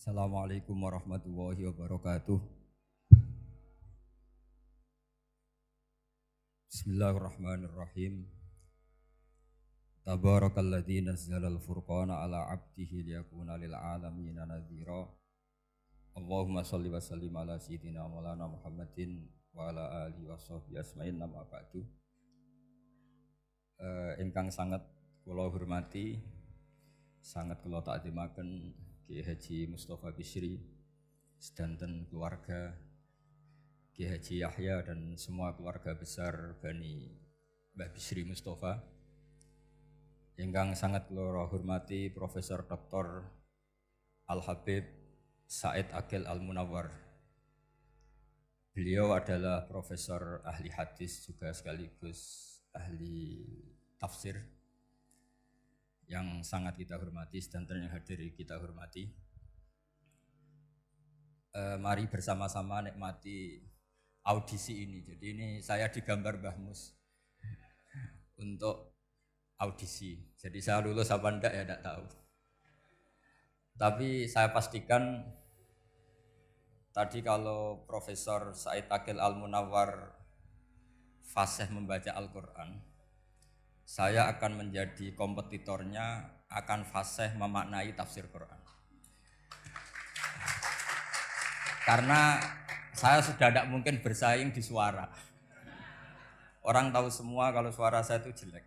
Assalamualaikum warahmatullahi wabarakatuh. Bismillahirrahmanirrahim. Tabarakalladzi nazzalal furqana ala 'abdihi liyakuna lil 'alamina nadhira. Allahumma shalli wa sallim ala sayyidina maulana Muhammadin wa ala alihi washabbihi asma'in nama ba'du. Ingkang sangat kula hormati, sangat kula takzimaken Kiai Haji Mustofa Bisri sedanten keluarga Kiai Haji Yahya dan semua keluarga besar Bani Mbah Bisri Mustofa. Ingkang sangat kula hormati Profesor Dr. Al Habib Said Aqil Al Munawwar. Beliau adalah profesor ahli hadis juga sekaligus ahli tafsir yang sangat kita hormati, sedanten yang hadir kita hormati. Mari bersama-sama nikmati audisi ini. Jadi ini saya digambar Mbah Mus untuk audisi. Jadi saya lulus apa enggak ya enggak tahu. Tapi saya pastikan tadi kalau Profesor Said Aqil Al Munawwar fasih membaca Al-Quran, saya akan menjadi kompetitornya, akan fasih memaknai tafsir Quran. Karena saya sudah tidak mungkin bersaing di suara. Orang tahu semua kalau suara saya itu jelek.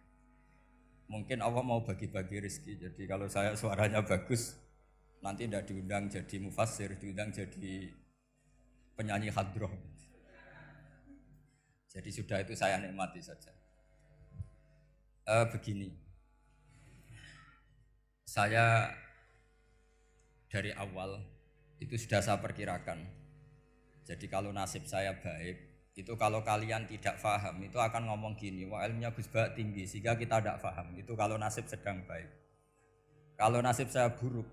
Mungkin Allah mau bagi-bagi rezeki. Jadi kalau saya suaranya bagus, nanti tidak diundang jadi mufassir, diundang jadi penyanyi hadroh. Jadi sudah itu saya nikmati saja. Begini, saya dari awal itu sudah saya perkirakan. Jadi kalau nasib saya baik, itu kalau kalian tidak paham, itu akan ngomong gini, wah ilmunya Gus Bak tinggi, sehingga kita tidak paham. Itu kalau nasib sedang baik. Kalau nasib saya buruk,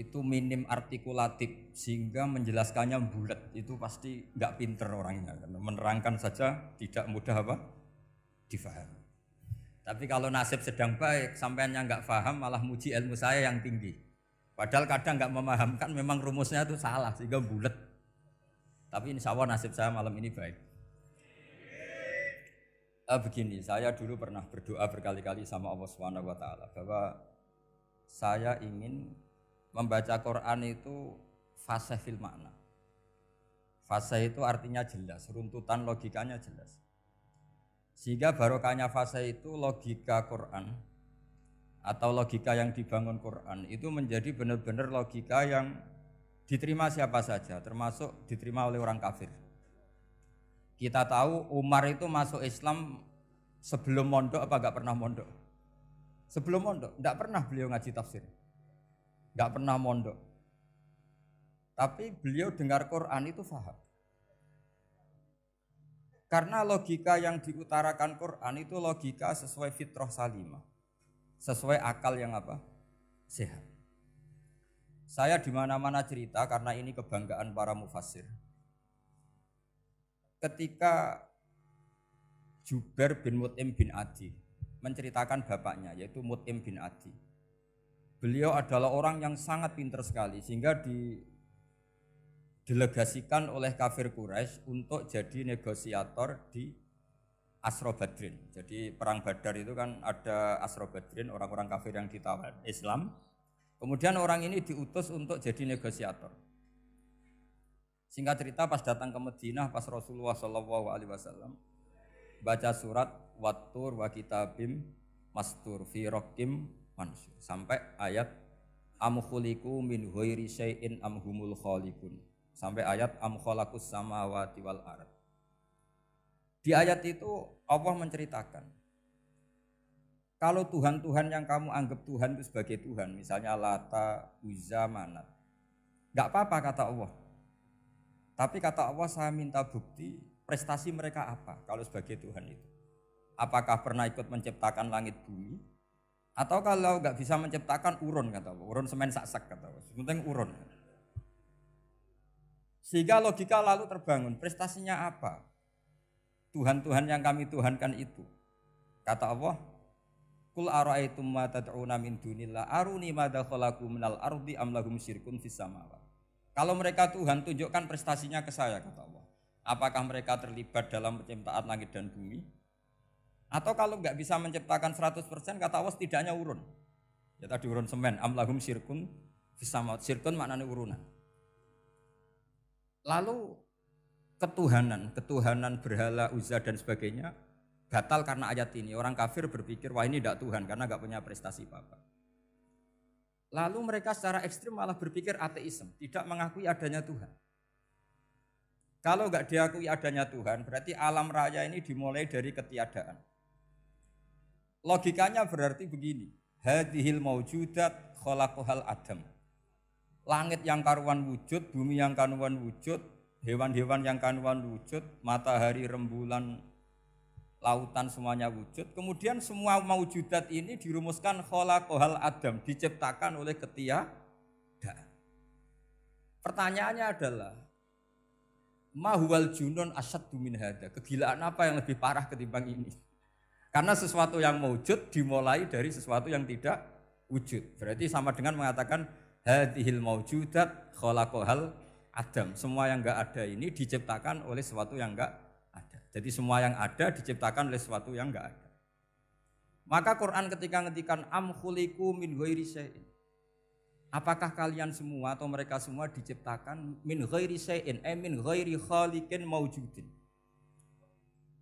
itu minim artikulatif, sehingga menjelaskannya bulat. Itu pasti nggak pinter orangnya, karena menerangkan saja tidak mudah difahami. Tapi kalau nasib sedang baik, sampeannya nggak paham, malah muji ilmu saya yang tinggi. Padahal kadang nggak memahamkan, memang rumusnya itu salah, sehingga bulat. Tapi insya Allah nasib saya malam ini baik. Begini, saya dulu pernah berdoa berkali-kali sama Allah Subhanahu Wa Taala bahwa saya ingin membaca Quran itu fasih fil makna. Fasih itu artinya jelas, runtutan logikanya jelas. Sehingga barokahnya fasih itu logika Quran atau logika yang dibangun Quran itu menjadi benar-benar logika yang diterima siapa saja, termasuk diterima oleh orang kafir. Kita tahu Umar itu masuk Islam sebelum mondok apa enggak pernah mondok? Sebelum mondok, enggak pernah beliau ngaji tafsir. Enggak pernah mondok. Tapi beliau dengar Quran itu faham. Karena logika yang diutarakan Quran itu logika sesuai fitrah salimah. Sesuai akal yang apa? Sehat. Saya di mana-mana cerita karena ini kebanggaan para mufassir. Ketika Jubair bin Mut'im bin Adi menceritakan bapaknya yaitu Mut'im bin Adi. Beliau adalah orang yang sangat pintar sekali sehingga didelegasikan oleh kafir Quraisy untuk jadi negosiator di Asra Badrin. Jadi perang Badar itu kan ada Asra Badrin, orang-orang kafir yang ditawan Islam. Kemudian orang ini diutus untuk jadi negosiator. Singkat cerita pas datang ke Madinah pas Rasulullah SAW baca surat Wattur wa kitabim mastur fi raqim mansur sampai ayat am khuliqu min ghairi syai'in am humul khaliqun sampai ayat am khalaqus samawati wal ard. Di ayat itu Allah menceritakan kalau Tuhan-Tuhan yang kamu anggap Tuhan itu sebagai Tuhan, misalnya Lata, Uzza, Manat, enggak apa-apa kata Allah. Tapi kata Allah saya minta bukti prestasi mereka apa kalau sebagai Tuhan itu. Apakah pernah ikut menciptakan langit bumi? Atau kalau enggak bisa menciptakan urun kata Allah, urun semen sak-sak kata Allah, penting urun. Sehingga logika lalu terbangun, prestasinya apa? Tuhan-Tuhan yang kami tuhankan itu. Kata Allah, Kul ara'aitum ma tad'una min dunillah aruni madza khalaqu minal ardi am lahum syirkun fis samawati. Kalau mereka Tuhan, tunjukkan prestasinya ke saya, kata Allah. Apakah mereka terlibat dalam penciptaan langit dan bumi? Atau kalau nggak bisa menciptakan 100%, kata Allah setidaknya urun. Ya tadi urun semen, am lahum syirkun fis samawati. Syirkun maknanya urunan. Lalu ketuhanan berhala, Uzza dan sebagainya batal karena ayat ini. Orang kafir berpikir, wah ini tidak Tuhan karena nggak punya prestasi apa-apa. Lalu mereka secara ekstrim malah berpikir ateisme, tidak mengakui adanya Tuhan. Kalau nggak diakui adanya Tuhan, berarti alam raya ini dimulai dari ketiadaan. Logikanya berarti begini, hadhil maujudat khalaqahal adam. Langit yang karuan wujud, bumi yang karuan wujud, hewan-hewan yang karuan wujud, matahari, rembulan, lautan semuanya wujud. Kemudian semua maujudat ini dirumuskan khalaqahal adam, diciptakan oleh ketiadaan. Pertanyaannya adalah mahuwal junun asyaddu min hada. Kegilaan apa yang lebih parah ketimbang ini? Karena sesuatu yang wujud dimulai dari sesuatu yang tidak wujud. Berarti sama dengan mengatakan hadhil maujudat khalaqahal adam. Semua yang enggak ada ini diciptakan oleh sesuatu yang enggak ada. Jadi semua yang ada diciptakan oleh sesuatu yang enggak ada. Maka Quran ketika ngendikan am khuliqu min ghairi syai'in. Apakah kalian semua atau mereka semua diciptakan min ghairi syai'in, min ghairi khaliqin maujudin.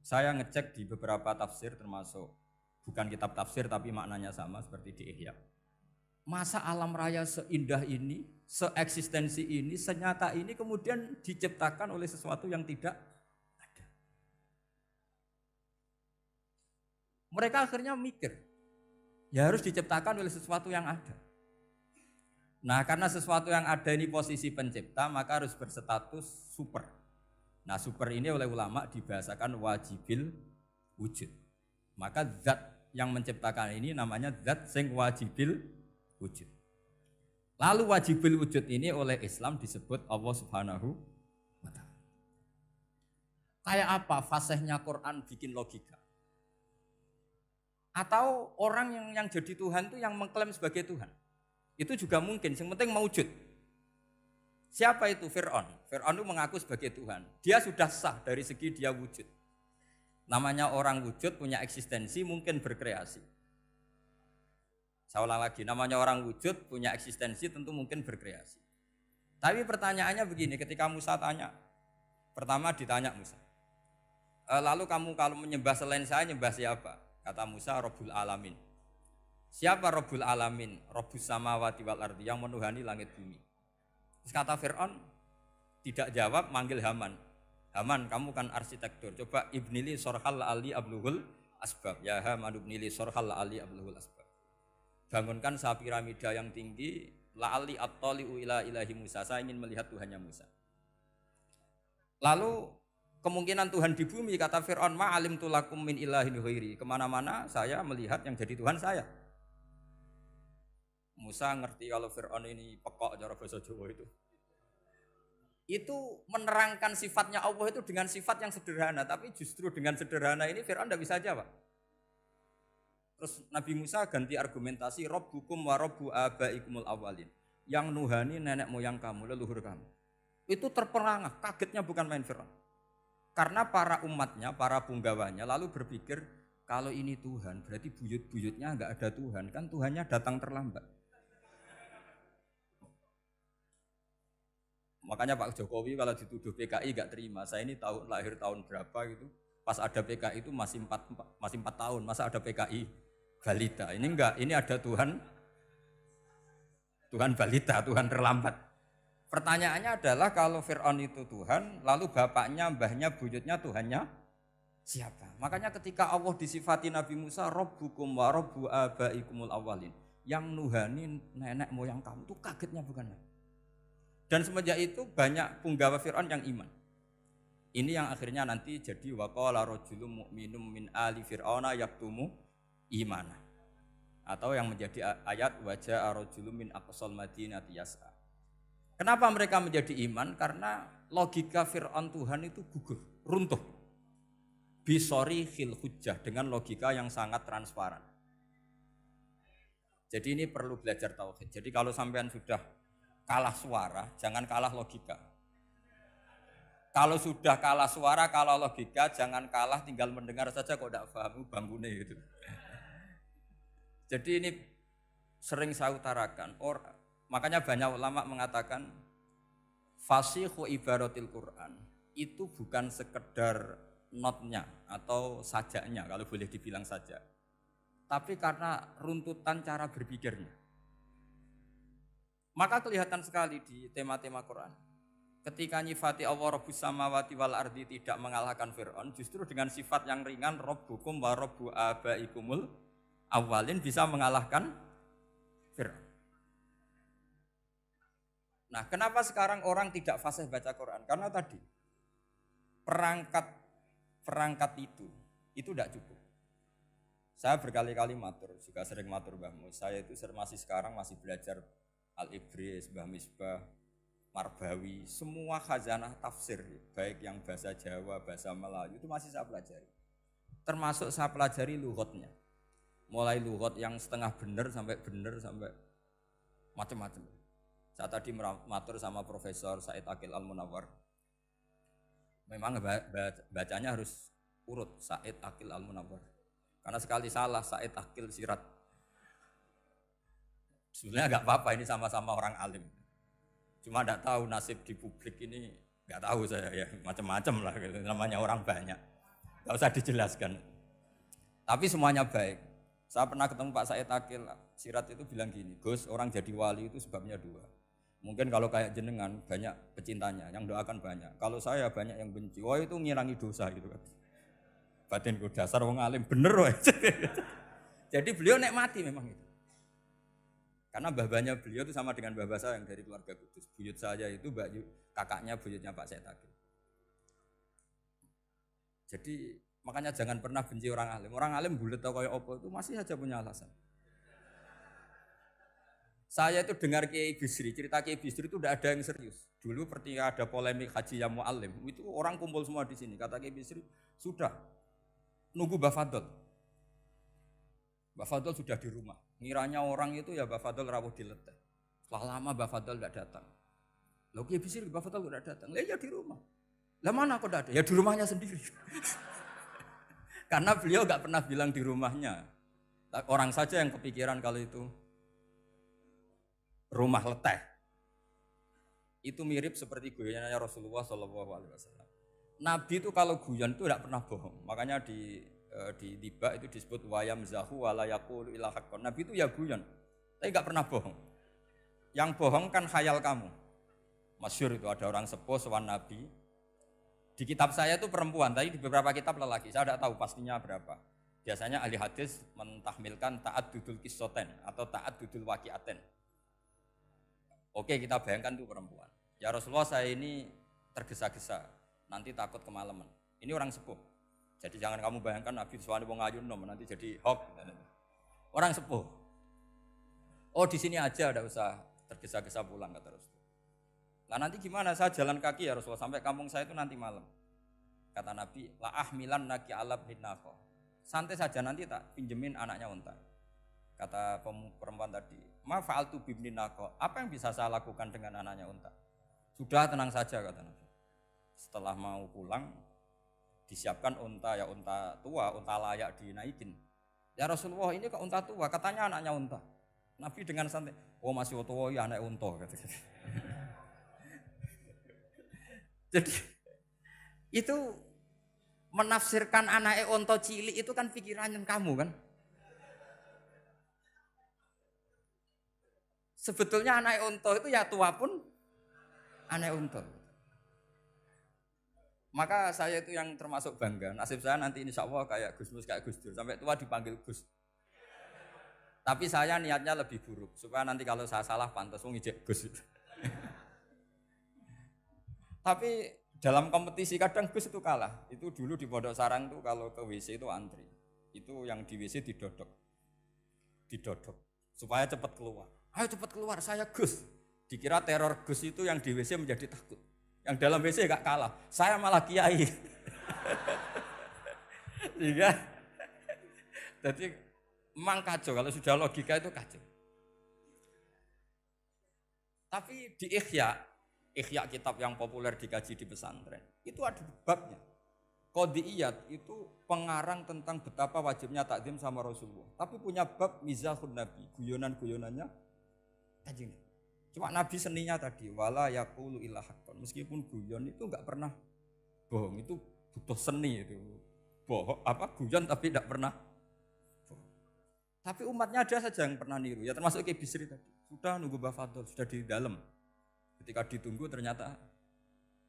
Saya ngecek di beberapa tafsir termasuk bukan kitab tafsir tapi maknanya sama seperti di Ihya. Masa alam raya seindah ini, seeksistensi ini, senyata ini kemudian diciptakan oleh sesuatu yang tidak ada. Mereka akhirnya mikir, ya harus diciptakan oleh sesuatu yang ada. Nah karena sesuatu yang ada ini posisi pencipta, maka harus berstatus super. Nah super ini oleh ulama dibahasakan wajibil wujud. Maka zat yang menciptakan ini namanya zat sing wajibil wujud. Lalu wajibil wujud ini oleh Islam disebut Allah Subhanahu wa ta'ala. Kayak apa fasihnya Quran bikin logika? Atau orang yang jadi Tuhan itu yang mengklaim sebagai Tuhan? Itu juga mungkin, yang penting mewujud. Siapa itu? Fir'aun. Fir'aun itu mengaku sebagai Tuhan. Dia sudah sah dari segi dia wujud. Namanya orang wujud punya eksistensi, mungkin berkreasi. Saya ulang lagi, namanya orang wujud punya eksistensi, tentu mungkin berkreasi. Tapi pertanyaannya begini, ketika Musa tanya, pertama ditanya Musa, lalu kamu kalau menyembah selain saya, nyembah siapa? Kata Musa, Rabbul Alamin. Siapa Rabbul Alamin? Rabbus samawati wal ardi, yang menuhani langit bumi. Terus kata Fir'aun, tidak jawab, manggil Haman. Haman, kamu kan arsitektur, coba ibnili sorhal ali abluhul asbab. Ya Haman ibnili sorhal ali abluhul asbab. Bangunkan sebuah piramida yang tinggi, la'ali at-tali'u ila ilahi Musa, saya ingin melihat Tuhannya Musa. Lalu kemungkinan Tuhan di bumi, kata Fir'aun, ma'alim tulakum min ilahin ghairi. Kemana-mana saya melihat yang jadi Tuhan saya. Musa ngerti kalau Fir'aun ini pekok cara bahasa Jawa itu. Itu menerangkan sifatnya Allah itu dengan sifat yang sederhana, tapi justru dengan sederhana ini Fir'aun tidak bisa jawab. Terus Nabi Musa ganti argumentasi, Rabbukum wa Rabbu abaikumul awalin. Yang nuhani nenek moyang kamu, leluhur kamu. Itu terperangah, kagetnya bukan main Fir'aun. Karena para umatnya, para punggawanya lalu berpikir, kalau ini Tuhan, berarti buyut-buyutnya enggak ada Tuhan. Kan Tuhannya datang terlambat. Makanya Pak Jokowi kalau dituduh PKI enggak terima. Saya ini lahir tahun berapa gitu. Pas ada PKI itu masih 4 tahun. Masa ada PKI balita? Ini enggak, ini ada Tuhan balita, Tuhan terlambat. Pertanyaannya adalah kalau Fir'aun itu Tuhan, lalu bapaknya, mbahnya, buyutnya Tuhannya siapa? Makanya ketika Allah disifati Nabi Musa, Rabbukum wa Rabbu abaikumul awalin. Yang nuhani nenek moyang kamu, itu kagetnya bukan main. Dan semenjak itu banyak punggawa Fir'aun yang iman. Ini yang akhirnya nanti jadi waqala rajulun mu'minum min ali fir'auna yaktumu imana. Atau yang menjadi ayat wajaa rajulun min aqsal madinati yas'a. Kenapa mereka menjadi iman? Karena logika Fir'aun Tuhan itu gugur, runtuh. Bisori khil hujjah, dengan logika yang sangat transparan. Jadi ini perlu belajar tauhid. Jadi kalau sampean sudah kalah suara, jangan kalah logika. Kalau sudah kalah suara, kalah logika, jangan kalah tinggal mendengar saja kok tidak paham bambune gitu. Jadi ini sering saya utarakan. Makanya banyak ulama mengatakan fasihu ibaratil Quran itu bukan sekedar notnya atau sajaknya kalau boleh dibilang saja. Tapi karena runtutan cara berpikirnya. Maka kelihatan sekali di tema-tema Quran. Ketika nyifati Allah Rabbus samawati wal ardi tidak mengalahkan Fir'aun, justru dengan sifat yang ringan Rabbukum wa Rabbu abaikumul awalin bisa mengalahkan Fir'aun. Nah, kenapa sekarang orang tidak fasih baca Quran? Karena tadi perangkat itu tidak cukup. Saya berkali-kali matur, juga sering matur Mbah Mus. Saya itu masih belajar Al-Ibris, Mbah Misbah, Marbawi, semua khazanah tafsir, baik yang bahasa Jawa, bahasa Melayu itu masih saya pelajari. Termasuk saya pelajari lughatnya. Mulai lughat yang setengah benar sampai macam-macam. Saya tadi matur sama Profesor Said Aqil Al-Munawwar. Memang bacanya harus urut Said Aqil Al-Munawwar. Karena sekali salah Said Aqil Sirat. Sebenarnya enggak apa-apa, ini sama-sama orang alim. Cuma enggak tahu nasib di publik ini, enggak tahu saya ya, macam-macam lah gitu. Namanya orang banyak. Enggak usah dijelaskan. Tapi semuanya baik. Saya pernah ketemu Pak Said Aqil Sirat itu bilang gini, Gus, orang jadi wali itu sebabnya dua. Mungkin kalau kayak jenengan banyak pecintanya, yang doakan banyak. Kalau saya banyak yang benci, wah itu ngilangi dosa gitu kan. Batinku dasar wong alim bener woy. Jadi beliau nikmati memang itu. Karena mbah-mbahnya beliau itu sama dengan mbah saya yang dari keluarga Kudus. Buyut saya itu kakaknya buyutnya Pak Said Aqil. Jadi makanya jangan pernah benci orang alim. Orang alim bulet atau kayak opo itu masih saja punya alasan. Saya itu dengar Kiai Bisri, cerita Kiai Bisri itu tidak ada yang serius. Dulu ketika ada polemik haji yang mu'alim, itu orang kumpul semua di sini. Kata Kiai Bisri, sudah nunggu Mbah Fadl. Mbah Fadl sudah di rumah. Ngiranya orang itu ya Mbah Fadl rawuh dileteh. Setelah lama Mbah Fadl tidak datang. Loh Kiai Bisri Mbah Fadl tidak datang. Lah ya di rumah. Lah mana kok tidak ada? Ya di rumahnya sendiri. Karena beliau enggak pernah bilang di rumahnya. Orang saja yang kepikiran kalau itu rumah leteh. Itu mirip seperti guyonannya Rasulullah SAW. Nabi itu kalau guyon itu tidak pernah bohong. Makanya di tiba itu disebut wayam zahu wala yaqulu illa haqqan. Nabi itu ya guyon, tapi enggak pernah bohong. Yang bohong kan khayal kamu. Masyhur itu ada orang sepuh sowan Nabi. Di kitab saya itu perempuan, tapi di beberapa kitab lelaki. Saya tidak tahu pastinya berapa. Biasanya ahli hadis mentahmilkan taat dudul kisoten atau taat dudul waqiaten. Oke, kita bayangkan itu perempuan. Ya Rasulullah, saya ini tergesa-gesa, nanti takut kemalaman. Ini orang sepuh. Jadi jangan kamu bayangkan Nabi suami wong ayu nom nanti jadi hok. Orang sepuh. Oh, di sini aja enggak usah tergesa-gesa pulang kata Rasul. Lah nanti gimana? Saya jalan kaki ya Rasulullah sampai kampung saya itu nanti malam. Kata Nabi, la ahmilan naki alab hinnaqa. Santai saja nanti tak pinjemin anaknya unta. Kata perempuan tadi, ma fa'altu bibnin naqa. Apa yang bisa saya lakukan dengan anaknya unta? Sudah tenang saja kata Nabi. Setelah mau pulang disiapkan unta, ya unta tua, unta layak dinaikin. Ya Rasulullah, ini kok unta tua? Katanya anaknya unta. Nabi dengan santai, oh masih tua ya anak unta kata. Jadi itu menafsirkan anaknya unta cilik itu kan pikirannya kamu kan. Sebetulnya anak unta itu ya tua pun anak unta. Maka saya itu yang termasuk bangga. Nasib saya nanti insya Allah kayak Gus Mus, kayak Gus Dur. Sampai tua dipanggil Gus. Tapi saya niatnya lebih buruk. Supaya nanti kalau saya salah pantas ngijek Gus. Tapi dalam kompetisi kadang Gus itu kalah. Itu dulu di Pondok Sarang tuh kalau ke WC itu antri. Itu yang di WC didodok. Supaya cepat keluar. Ayo cepat keluar, saya Gus. Dikira teror Gus itu yang di WC menjadi takut. Yang dalam WC gak kalah, saya malah kiai. Iya. Jadi memang kacau, kalau sudah logika itu kacau. Tapi di Ihya kitab yang populer dikaji di pesantren, itu ada babnya. Qadiyat itu pengarang tentang betapa wajibnya takzim sama Rasulullah. Tapi punya bab mizahun Nabi, guyonan-guyonannya Kanjeng. Cuma Nabi seninya tadi, wala yaqulu illa haqqan. Meskipun guyon itu enggak pernah bohong, itu butuh seni itu. Bohong guyon tapi tidak pernah bohong. Tapi umatnya ada saja yang pernah niru, ya termasuk Ki Bisri tadi. Sudah nunggu Mbah Fadl, sudah di dalam. Ketika ditunggu ternyata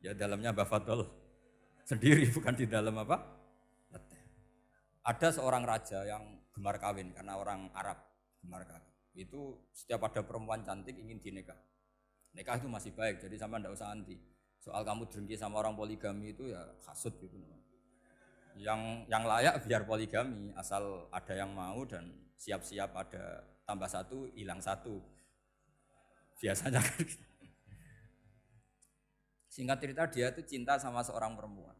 ya dalamnya Mbah Fadl sendiri, bukan di dalam apa? Ada seorang raja yang gemar kawin karena orang Arab gemar kawin. Itu setiap ada perempuan cantik ingin dinikah. Nikah itu masih baik, jadi sama ndak usah anti. Soal kamu dengki sama orang poligami itu ya hasut gitu. Yang layak biar poligami, asal ada yang mau dan siap-siap ada tambah satu, hilang satu. Biasanya kan. Singkat cerita dia itu cinta sama seorang perempuan.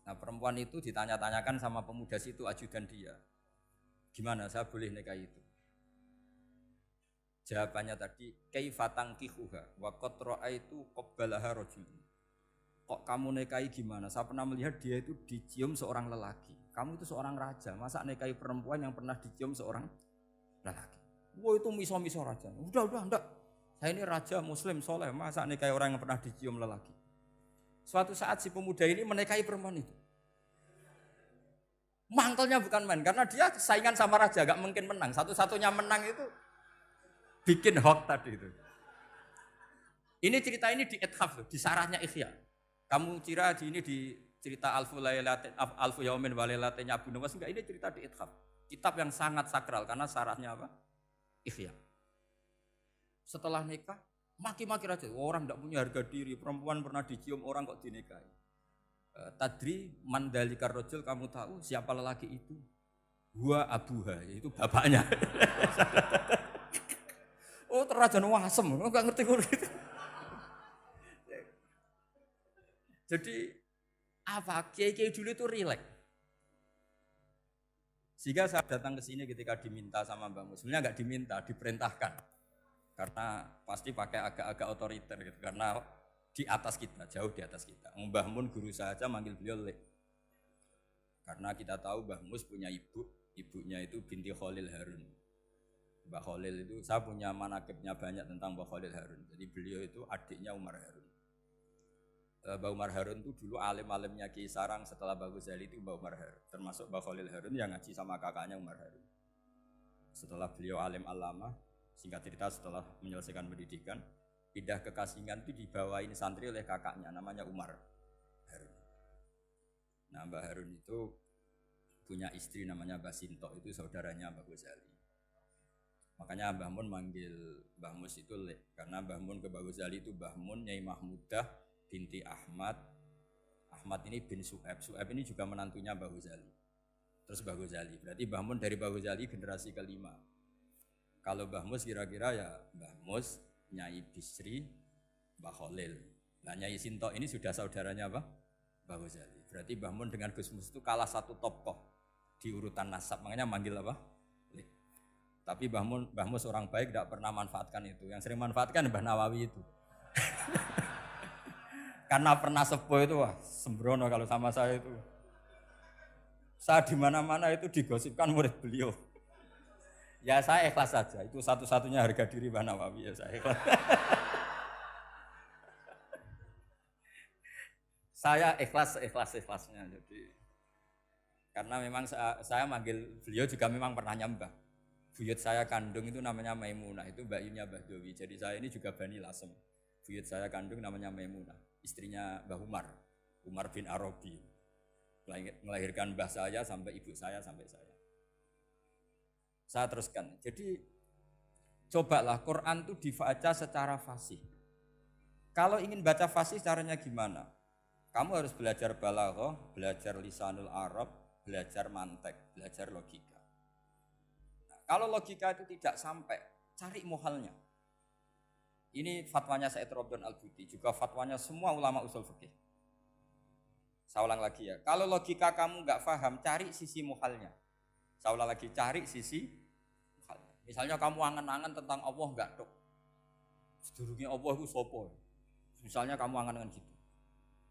Nah perempuan itu ditanya-tanyakan sama pemuda situ ajudan dia. Gimana saya boleh nikah itu? Jawabannya tadi kaifa tankihuha wa qad ra'aitu qabbalaha rajul. Kok kamu nikahi gimana? Saya pernah melihat dia itu dicium seorang lelaki. Kamu itu seorang raja, masa nikahi perempuan yang pernah dicium seorang lelaki? Wah itu miso-miso raja. Udah enggak. Saya ini raja muslim soleh, masa nikahi orang yang pernah dicium lelaki? Suatu saat si pemuda ini menikahi perempuan itu. Mangkelnya bukan main, karena dia saingan sama raja, gak mungkin menang. Satu-satunya menang itu bikin hoax tadi itu. Ini cerita ini di Ithaf, di sarahnya Ihya. Kamu kira ini di cerita Alfu Yaumin wa Lailatinnya Abu Nuwas, enggak, ini cerita di Ithaf. Kitab yang sangat sakral karena sarahnya apa? Ihya. Setelah nikah, maki-maki raja. Orang tidak punya harga diri, perempuan pernah dicium orang kok dinikahi. Tadri mandalikar rojul, kamu tahu siapa lelaki itu? Gua abuha, yaitu bapaknya. Oh terrajan wasem, enggak ngerti gitu. Jadi apa? Kiai-kiai dulu itu rileks. Sehingga saya datang ke sini ketika diminta sama Mbak Mus. Sebenarnya enggak diminta, diperintahkan. Karena pasti pakai agak-agak otoriter gitu. Karena di atas kita, jauh di atas kita. Mbah Mun guru saja manggil beliau Lek. Karena kita tahu Mbah Mus punya ibu, ibunya itu binti Khalil Harun. Mbah Khalil itu, saya punya manakibnya banyak tentang Mbah Khalil Harun. Jadi beliau itu adiknya Umar Harun. Mbah Umar Harun itu dulu alim-alimnya Ki Sarang, setelah Mbah Ghazali itu Mbah Umar Harun. Termasuk Mbah Khalil Harun yang ngaji sama kakaknya Umar Harun. Setelah beliau alim alama, singkat cerita setelah menyelesaikan pendidikan, pindah ke Kasingan itu dibawain santri oleh kakaknya namanya Umar Harun. Nah Mbah Harun itu punya istri namanya Mbah Sinto, itu saudaranya Mbah Ghazali. Makanya Mbah Mun manggil Mbah Mus itu Lek, karena Mbah Mun ke Mbah Ghazali itu Mbah Mun Nyai Mahmudah binti Ahmad. Ahmad ini bin Su'aib. Su'aib ini juga menantunya Mbah Ghazali. Terus Mbah Ghazali, berarti Mbah Mun dari Mbah Ghazali generasi kelima. Kalau Mbah Mus kira-kira ya Mbah Mus, Nyai Bisri, Mbah Khalil. Nah Nyai Sinto ini sudah saudaranya apa? Mbah Ghazali. Berarti Mbah Mun dengan Gus Mus itu kalah satu tokoh di urutan nasab. Makanya manggil apa? Lek. Tapi Mbah Mus orang baik, tidak pernah manfaatkan itu. Yang sering manfaatkan Mbah Nawawi itu. Karena pernah sepuh itu, wah sembrono kalau sama saya itu. Saya di mana-mana itu digosipkan murid beliau. Ya saya ikhlas saja, itu satu-satunya harga diri Mbah Nawawi, ya saya ikhlas. Saya ikhlas-ikhlasnya. Jadi karena memang saya manggil beliau juga memang pernah nyembah. Buyut saya kandung itu namanya Maimunah, itu mbaknya Mbah Dowi. Jadi saya ini juga Bani Lasem. Buyut saya kandung namanya Maimunah, istrinya Mbah Umar bin Arabi. Melahirkan mbah saya sampai ibu saya sampai saya. Saya teruskan. Jadi cobalah Quran itu dibaca secara fasih. Kalau ingin baca fasih caranya gimana? Kamu harus belajar balaghah, belajar lisanul Arab, belajar mantek, belajar logika. Nah, kalau logika itu tidak sampai, cari muhalnya. Ini fatwanya Said Robdon Al-Buti, juga fatwanya semua ulama usul fikih. Saya ulang lagi ya, kalau logika kamu nggak paham, cari sisi muhalnya. Saya ulang lagi, cari sisi muhalnya. Misalnya kamu angan-angan tentang Allah nggak dok. Sedurunge Allah iku sapa? Misalnya kamu angan-angan gitu.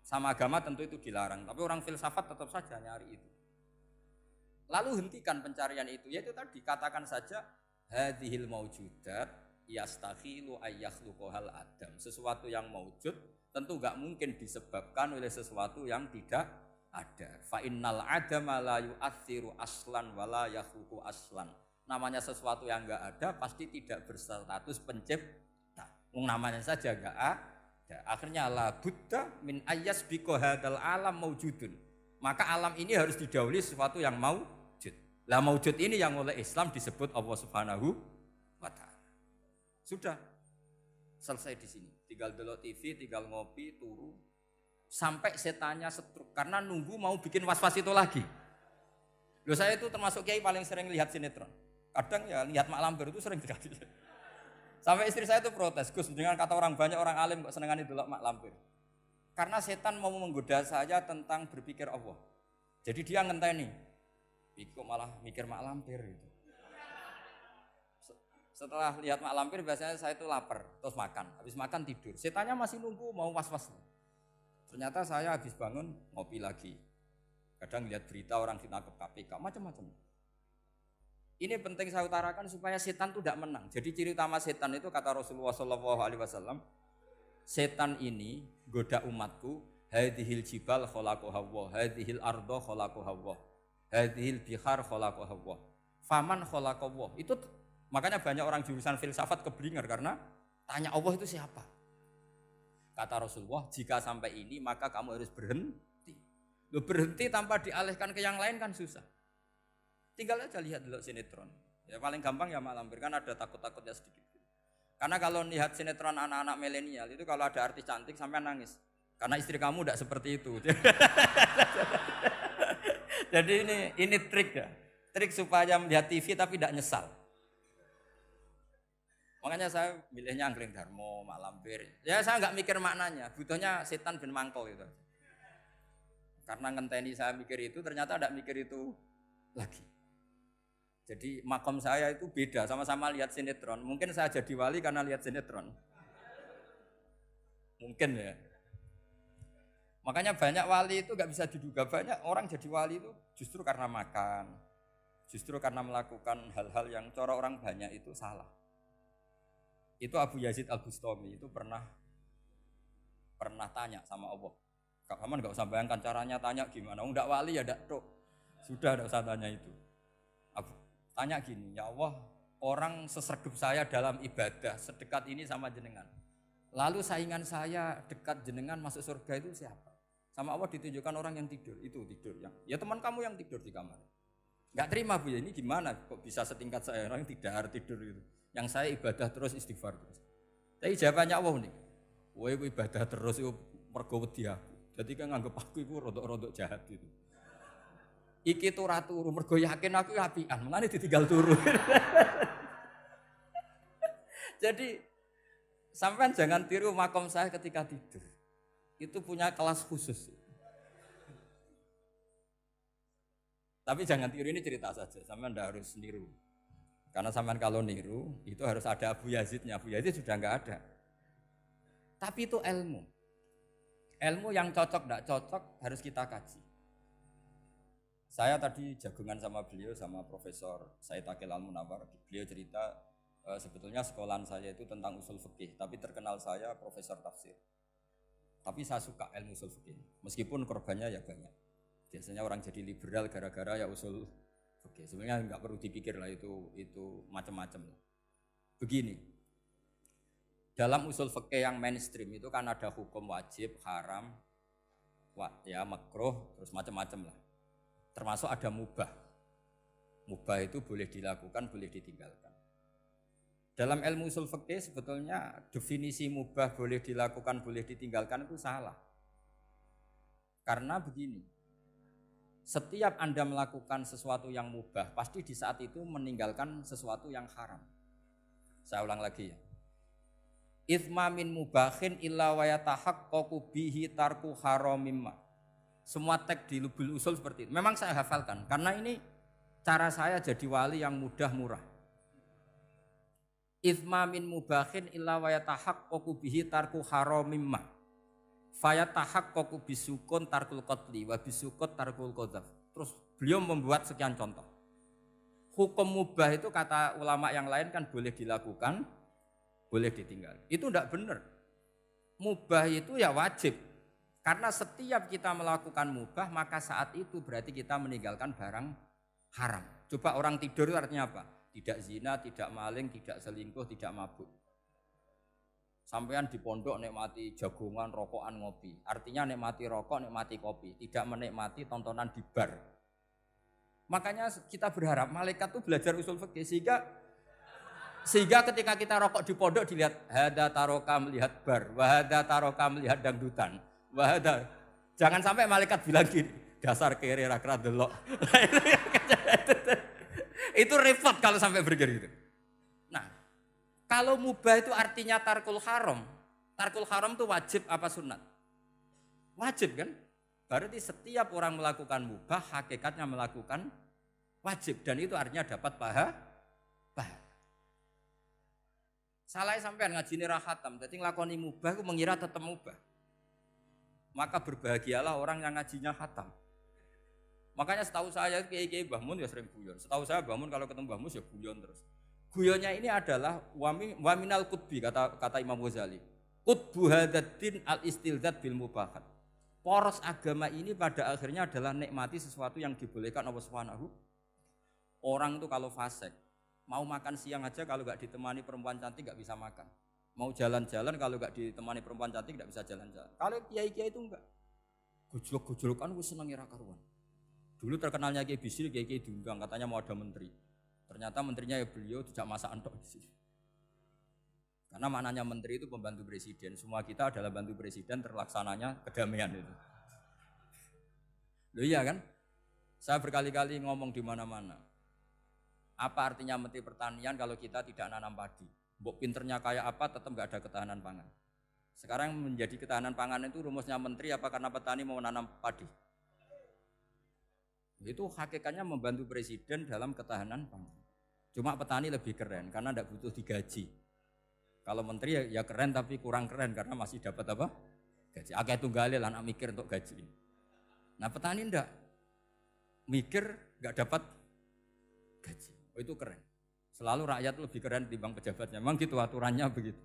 Sama agama tentu itu dilarang, tapi orang filsafat tetap saja nyari itu. Lalu hentikan pencarian itu, yaitu tadi katakan saja hadhil maujudat yastakhilu ayyakhluqahal adam. Sesuatu yang maujud tentu enggak mungkin disebabkan oleh sesuatu yang tidak ada. Fa innal adama la yu'athiru aslan wala yakhluqu aslan. Namanya sesuatu yang enggak ada pasti tidak berstatus pencipta. Namanya saja enggak ada. Akhirnya la buddha min ayyasbiqa hadzal alam maujudun. Maka alam ini harus didahului sesuatu yang maujud. Lah maujud ini yang oleh Islam disebut Allah Subhanahu wa taala. Sudah selesai di sini. Tinggal delok TV, tinggal ngopi, turu sampai setannya setruk karena nunggu mau bikin was-was itu lagi. Loh saya itu termasuk kiai paling sering lihat sinetron. Kadang ya lihat Mak Lampir itu sering sekali. Sampai istri saya itu protes, Gus, dengan kata orang banyak orang alim kok senengane delok Mak Lampir. Karena setan mau menggoda saya tentang berpikir Allah. Jadi dia ngenteni. Iku malah mikir Mak Lampir gitu. Setelah lihat Mak Lampir biasanya saya itu lapar, terus makan. Habis makan tidur. Setannya masih nunggu mau was-was. Ternyata saya habis bangun ngopi lagi. Kadang lihat berita orang ditangkap KPK, macam-macam. Ini penting saya utarakan supaya setan itu tidak menang. Jadi ciri utama setan itu kata Rasulullah SAW, setan ini goda umatku, hadhil jibal khalaqaha Allah, hadhil ardo khalaqaha Allah, hadhil bihar khalaqaha Allah, faman khalaqaha Allah. Itu makanya banyak orang jurusan filsafat keblinger karena tanya Allah itu siapa. Kata Rasulullah, jika sampai ini maka kamu harus berhenti. Lo berhenti tanpa dialihkan ke yang lain kan susah. Tinggal aja lihat dulu sinetron. Ya paling gampang ya Mak Lampir, kan ada takut-takutnya sedikit. Karena kalau lihat sinetron anak-anak milenial itu kalau ada artis cantik sampai nangis. Karena istri kamu tidak seperti itu. Jadi ini trik ya. Trik supaya melihat TV tapi tidak nyesal. Makanya saya milihnya Angling Darmo, Mak Lampir. Ya saya nggak mikir maknanya, butuhnya setan ben mangkol gitu. Karena ngenteni saya mikir itu ternyata tidak mikir itu lagi. Jadi makom saya itu beda, sama-sama lihat sinetron. Mungkin saya jadi wali karena lihat sinetron. Mungkin ya. Makanya banyak wali itu gak bisa diduga. Banyak orang jadi wali itu justru karena makan. Justru karena melakukan hal-hal yang cara orang banyak itu salah. Itu Abu Yazid Al-Bustami itu pernah tanya sama Allah. Kamu gak usah bayangkan caranya tanya gimana. Enggak wali ya enggak tok. Sudah enggak usah tanya itu. Tanya gini, ya Allah, orang sesregep saya dalam ibadah sedekat ini sama jenengan. Lalu saingan saya dekat jenengan masuk surga itu siapa? Sama Allah ditunjukkan orang yang tidur, itu tidur. Ya teman kamu yang tidur di kamar. Enggak terima Bu ya, ini gimana kok bisa setingkat saya orang yang tidak tidur gitu. Yang saya ibadah terus istighfar terus. Tapi jawabannya Allah nih, woe ibadah terus itu mergo wedi aku. Jadi kan nganggep aku itu rodok-rodok jahat gitu. Iki tuh ratu mergo yakin aku apian, mulane ditinggal turu. Jadi sampean jangan tiru makom saya ketika tidur. Itu punya kelas khusus. Tapi jangan tiru, ini cerita saja, sampean ndak harus niru. Karena sampean kalau niru itu harus ada Abu Yazidnya. Abu Yazid sudah enggak ada. Tapi itu ilmu. Ilmu yang cocok enggak cocok harus kita kaji. Saya tadi jagungan sama beliau, sama Profesor Said Akil Al-Munawar. Beliau cerita sebetulnya sekolahan saya itu tentang usul fikih, tapi terkenal saya Profesor Tafsir. Tapi saya suka ilmu usul fikih, meskipun korbannya ya banyak. Biasanya orang jadi liberal gara-gara ya usul fikih. Sebenarnya nggak perlu dipikir lah itu macam-macam. Begini, dalam usul fikih yang mainstream itu kan ada hukum wajib, haram, ya makruh, terus macam-macam lah. Termasuk ada mubah. Mubah itu boleh dilakukan, boleh ditinggalkan. Dalam ilmu usul fikih sebetulnya definisi mubah boleh dilakukan, boleh ditinggalkan itu salah. Karena begini, setiap Anda melakukan sesuatu yang mubah, pasti di saat itu meninggalkan sesuatu yang haram. Saya ulang lagi ya. Itsma min mubahin illa wa yatahaqqaqu bihi tarku haramimma. Semua teks di Lubul Usul seperti itu. Memang saya hafalkan karena ini cara saya jadi wali yang mudah murah. Itsma min mubahin illa wa yatahaqqaqu bihi tarku haramim ma. Fayatahaqqaqu bisukun tarkul qatli wa bisukut tarkul qadzaf. Terus beliau membuat sekian contoh. Hukum mubah itu kata ulama yang lain kan boleh dilakukan, boleh ditinggal. Itu tidak benar. Mubah itu ya wajib. Karena setiap kita melakukan mubah maka saat itu berarti kita meninggalkan barang haram. Coba orang tidur itu artinya apa? Tidak zina, tidak maling, tidak selingkuh, tidak mabuk. Sampean di pondok nikmati jagongan, rokokan, ngopi. Artinya nikmati rokok, nikmati kopi. Tidak menikmati tontonan di bar. Makanya kita berharap malaikat itu belajar usul fikih sehingga ketika kita rokok di pondok dilihat hada taroka melihat bar, wahada taroka melihat dangdutan, wahada. Jangan sampai malaikat bilang gini, dasar kere rakra delok. Itu repot kalau sampai begitu. Nah, kalau mubah itu artinya tarkul haram. Tarkul haram itu wajib apa sunat? Wajib kan? Berarti setiap orang melakukan mubah hakikatnya melakukan wajib dan itu artinya dapat pahala. Salah sampean ngajine ra khatam, dadi nglakoni mubah ku mengira tetap mubah. Maka berbahagialah orang yang ngajinya khatam. Makanya setahu saya kiai-kiai Mbah Mun ya sering guyon. Setahu saya Mbah Mun kalau ketemu Mbah Mus ya guyon terus. Guyonnya ini adalah waminal qutbi kata Imam Ghazali. Qutbu hadaddin al-istildad bil mubahat. Poros agama ini pada akhirnya adalah nikmati sesuatu yang dibolehkan Allah Subhanahu. Orang itu kalau fasik, mau makan siang aja kalau enggak ditemani perempuan cantik enggak bisa makan. Mau jalan-jalan kalau enggak ditemani perempuan cantik enggak bisa jalan-jalan. Kalau kiai-kiai itu enggak. Gojlok-gojlokan wis seneng ira karuan. Dulu terkenalnya Kiai Bisri, Kiai diundang, katanya mau ada menteri. Ternyata menterinya ya beliau tidak masak antok di sini. Karena maknanya menteri itu pembantu presiden. Semua kita adalah bantu presiden terlaksananya kedamaian itu. Loh iya kan? Saya berkali-kali ngomong di mana-mana. Apa artinya menteri pertanian kalau kita tidak nanam padi? Mbok pinternya kayak apa tetap nggak ada ketahanan pangan. Sekarang menjadi ketahanan pangan itu rumusnya menteri apa karena petani mau nanam padi? Itu hakikatnya membantu presiden dalam ketahanan pangan. Cuma petani lebih keren karena tidak butuh digaji. Kalau menteri ya keren tapi kurang keren karena masih dapat apa? Gaji. Akeh tunggale anak mikir untuk gaji. Nah petani enggak mikir enggak dapat gaji. Oh, itu keren. Selalu rakyat lebih keren dibanding pejabatnya. Memang gitu aturannya begitu.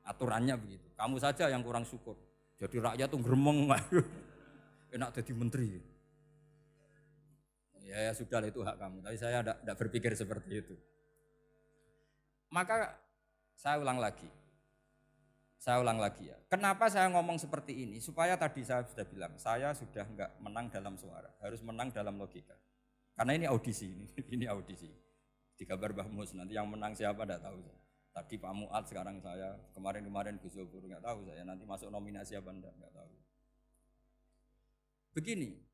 Aturannya begitu. Kamu saja yang kurang syukur. Jadi rakyat tuh gremeng. Enak jadi menteri. Ya sudah itu hak kamu, tapi saya tidak berpikir seperti itu. Maka saya ulang lagi ya. Kenapa saya ngomong seperti ini? Supaya tadi saya sudah bilang, saya sudah enggak menang dalam suara, harus menang dalam logika. Karena ini audisi, ini audisi. Digambar Mbah Mus, nanti yang menang siapa tidak tahu. Tadi Pak Mu'ad, sekarang saya, kemarin Gus Zobur, enggak tahu saya, nanti masuk nominasi apa enggak tahu. Begini.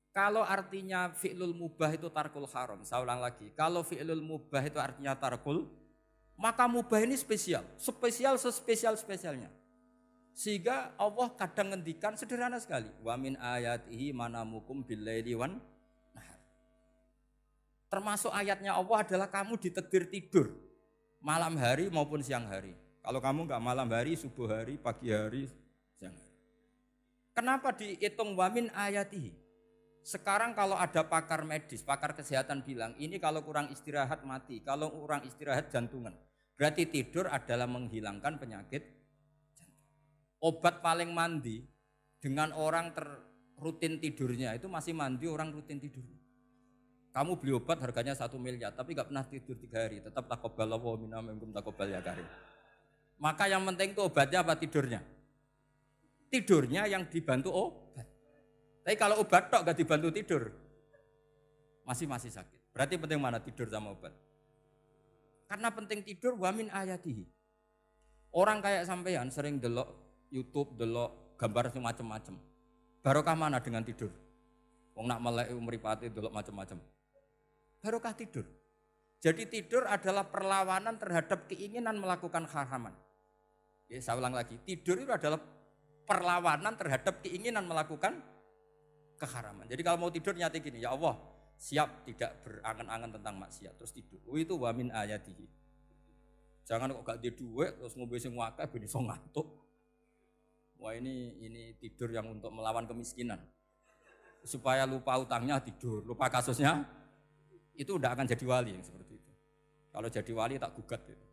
Kalau artinya fi'lul mubah itu tarkul haram, saya ulang lagi. Kalau fi'lul mubah itu artinya tarkul, maka mubah ini spesial sespesial-spesialnya. Sehingga Allah kadang ngendikan sederhana sekali. Wa min ayatihi manamukum billaili wan nahar. Termasuk ayatnya Allah adalah kamu ditakdir tidur malam hari maupun siang hari. Kalau kamu enggak malam hari, subuh hari, pagi hari, siang hari. Kenapa dihitung wa min ayatihi? Sekarang kalau ada pakar medis, pakar kesehatan bilang, ini kalau kurang istirahat mati, kalau kurang istirahat jantungan. Berarti tidur adalah menghilangkan penyakit jantung. Obat paling mandi dengan orang rutin tidurnya, itu masih mandi orang rutin tidur. Kamu beli obat harganya 1 miliar, tapi gak pernah tidur 3 hari, tetap taqabbalallahu minna minkum taqabbal ya karim. Maka yang penting itu obatnya apa tidurnya? Tidurnya yang dibantu obat. Tapi kalau obat tok gak dibantu tidur, masih sakit. Berarti penting mana tidur sama obat? Karena penting tidur wa min ayatihi. Orang kayak sampean sering delok YouTube, delok gambar macam-macam. Barokah mana dengan tidur? Wong nak melek mripate delok macam-macam. Barokah tidur. Jadi tidur adalah perlawanan terhadap keinginan melakukan haraman. Ya, saya ulang lagi, tidur itu adalah perlawanan terhadap keinginan melakukan keharaman. Jadi kalau mau tidur nyati gini, ya Allah, siap tidak berangan-angan tentang maksiat terus tidur. Oh, itu wa min ayatihi. Jangan kok gak di duit terus ngombe sing akeh ben iso ngantuk. Wah ini tidur yang untuk melawan kemiskinan. Supaya lupa utangnya tidur, lupa kasusnya itu udah akan jadi wali yang seperti itu. Kalau jadi wali tak gugat itu.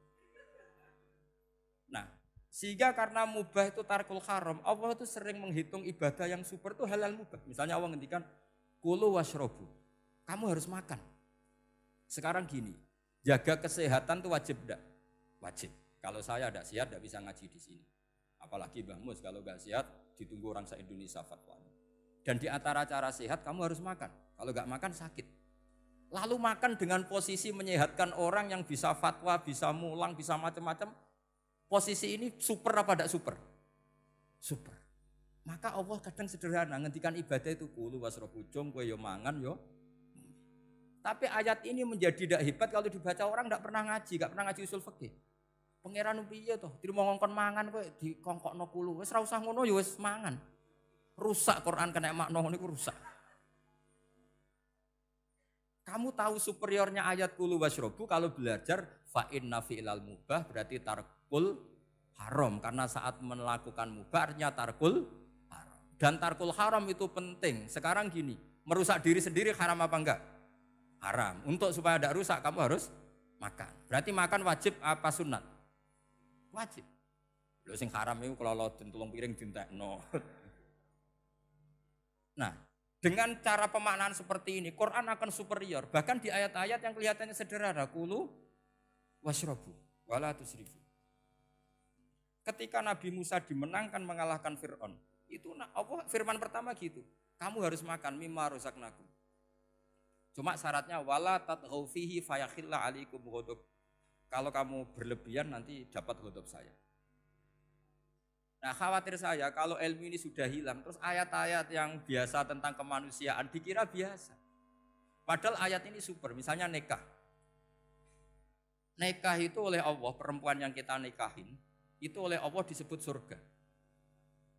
Nah, sehingga karena mubah itu tarkul haram, Allah itu sering menghitung ibadah yang super itu halal mubah. Misalnya Allah ngendikan kulu washrobu, kamu harus makan. Sekarang gini, jaga kesehatan itu wajib enggak? Wajib. Kalau saya tidak sehat tidak bisa ngaji di sini. Apalagi Mbah Mus kalau nggak sehat ditunggu orang se-Indonesia fatwanya. Dan di antara cara sehat kamu harus makan. Kalau nggak makan sakit. Lalu makan dengan posisi menyehatkan orang yang bisa fatwa, bisa mulang, bisa macam-macam. Posisi ini super apa tidak super? Super. Maka Allah kadang sederhana ngendikan ibadah itu kulu wasrobu jom kowe yo mangan yo. Tapi ayat ini menjadi tidak hebat kalau dibaca orang tidak pernah ngaji usul fikih. Pangeran piye toh? Dirimo ngongkon mangan kowe dikongkokno kulu. Wis ora usah ngono ya wis mangan. Rusak Quran kena makna niku rusak. Kamu tahu superiornya ayat kulu wasrobu kalau belajar fa inna fi'lal mubah berarti tarkul haram karena saat melakukan mubah artinya tarkul haram. Dan tarkul haram itu penting. Sekarang gini, merusak diri sendiri haram apa enggak? Haram. Untuk supaya tidak rusak kamu harus makan. Berarti makan wajib apa sunat? Wajib. Lho sing haram itu kalau tulung piring dintekno. Nah, dengan cara pemaknaan seperti ini, Quran akan superior. Bahkan di ayat-ayat yang kelihatannya sederhana, kulu washrobu, wala tusrifu. Ketika Nabi Musa dimenangkan mengalahkan Fir'aun, itu Allah firman pertama gitu, kamu harus makan mimma rozaqnakum. Cuma syaratnya wala tatghaw fihi fayakhilla alaikum ghadab. Kalau kamu berlebihan nanti dapat ghadab saya. Nah khawatir saya kalau ilmu ini sudah hilang, terus ayat-ayat yang biasa tentang kemanusiaan dikira biasa. Padahal ayat ini super, misalnya nikah. Nikah itu oleh Allah, perempuan yang kita nikahin, itu oleh Allah disebut surga.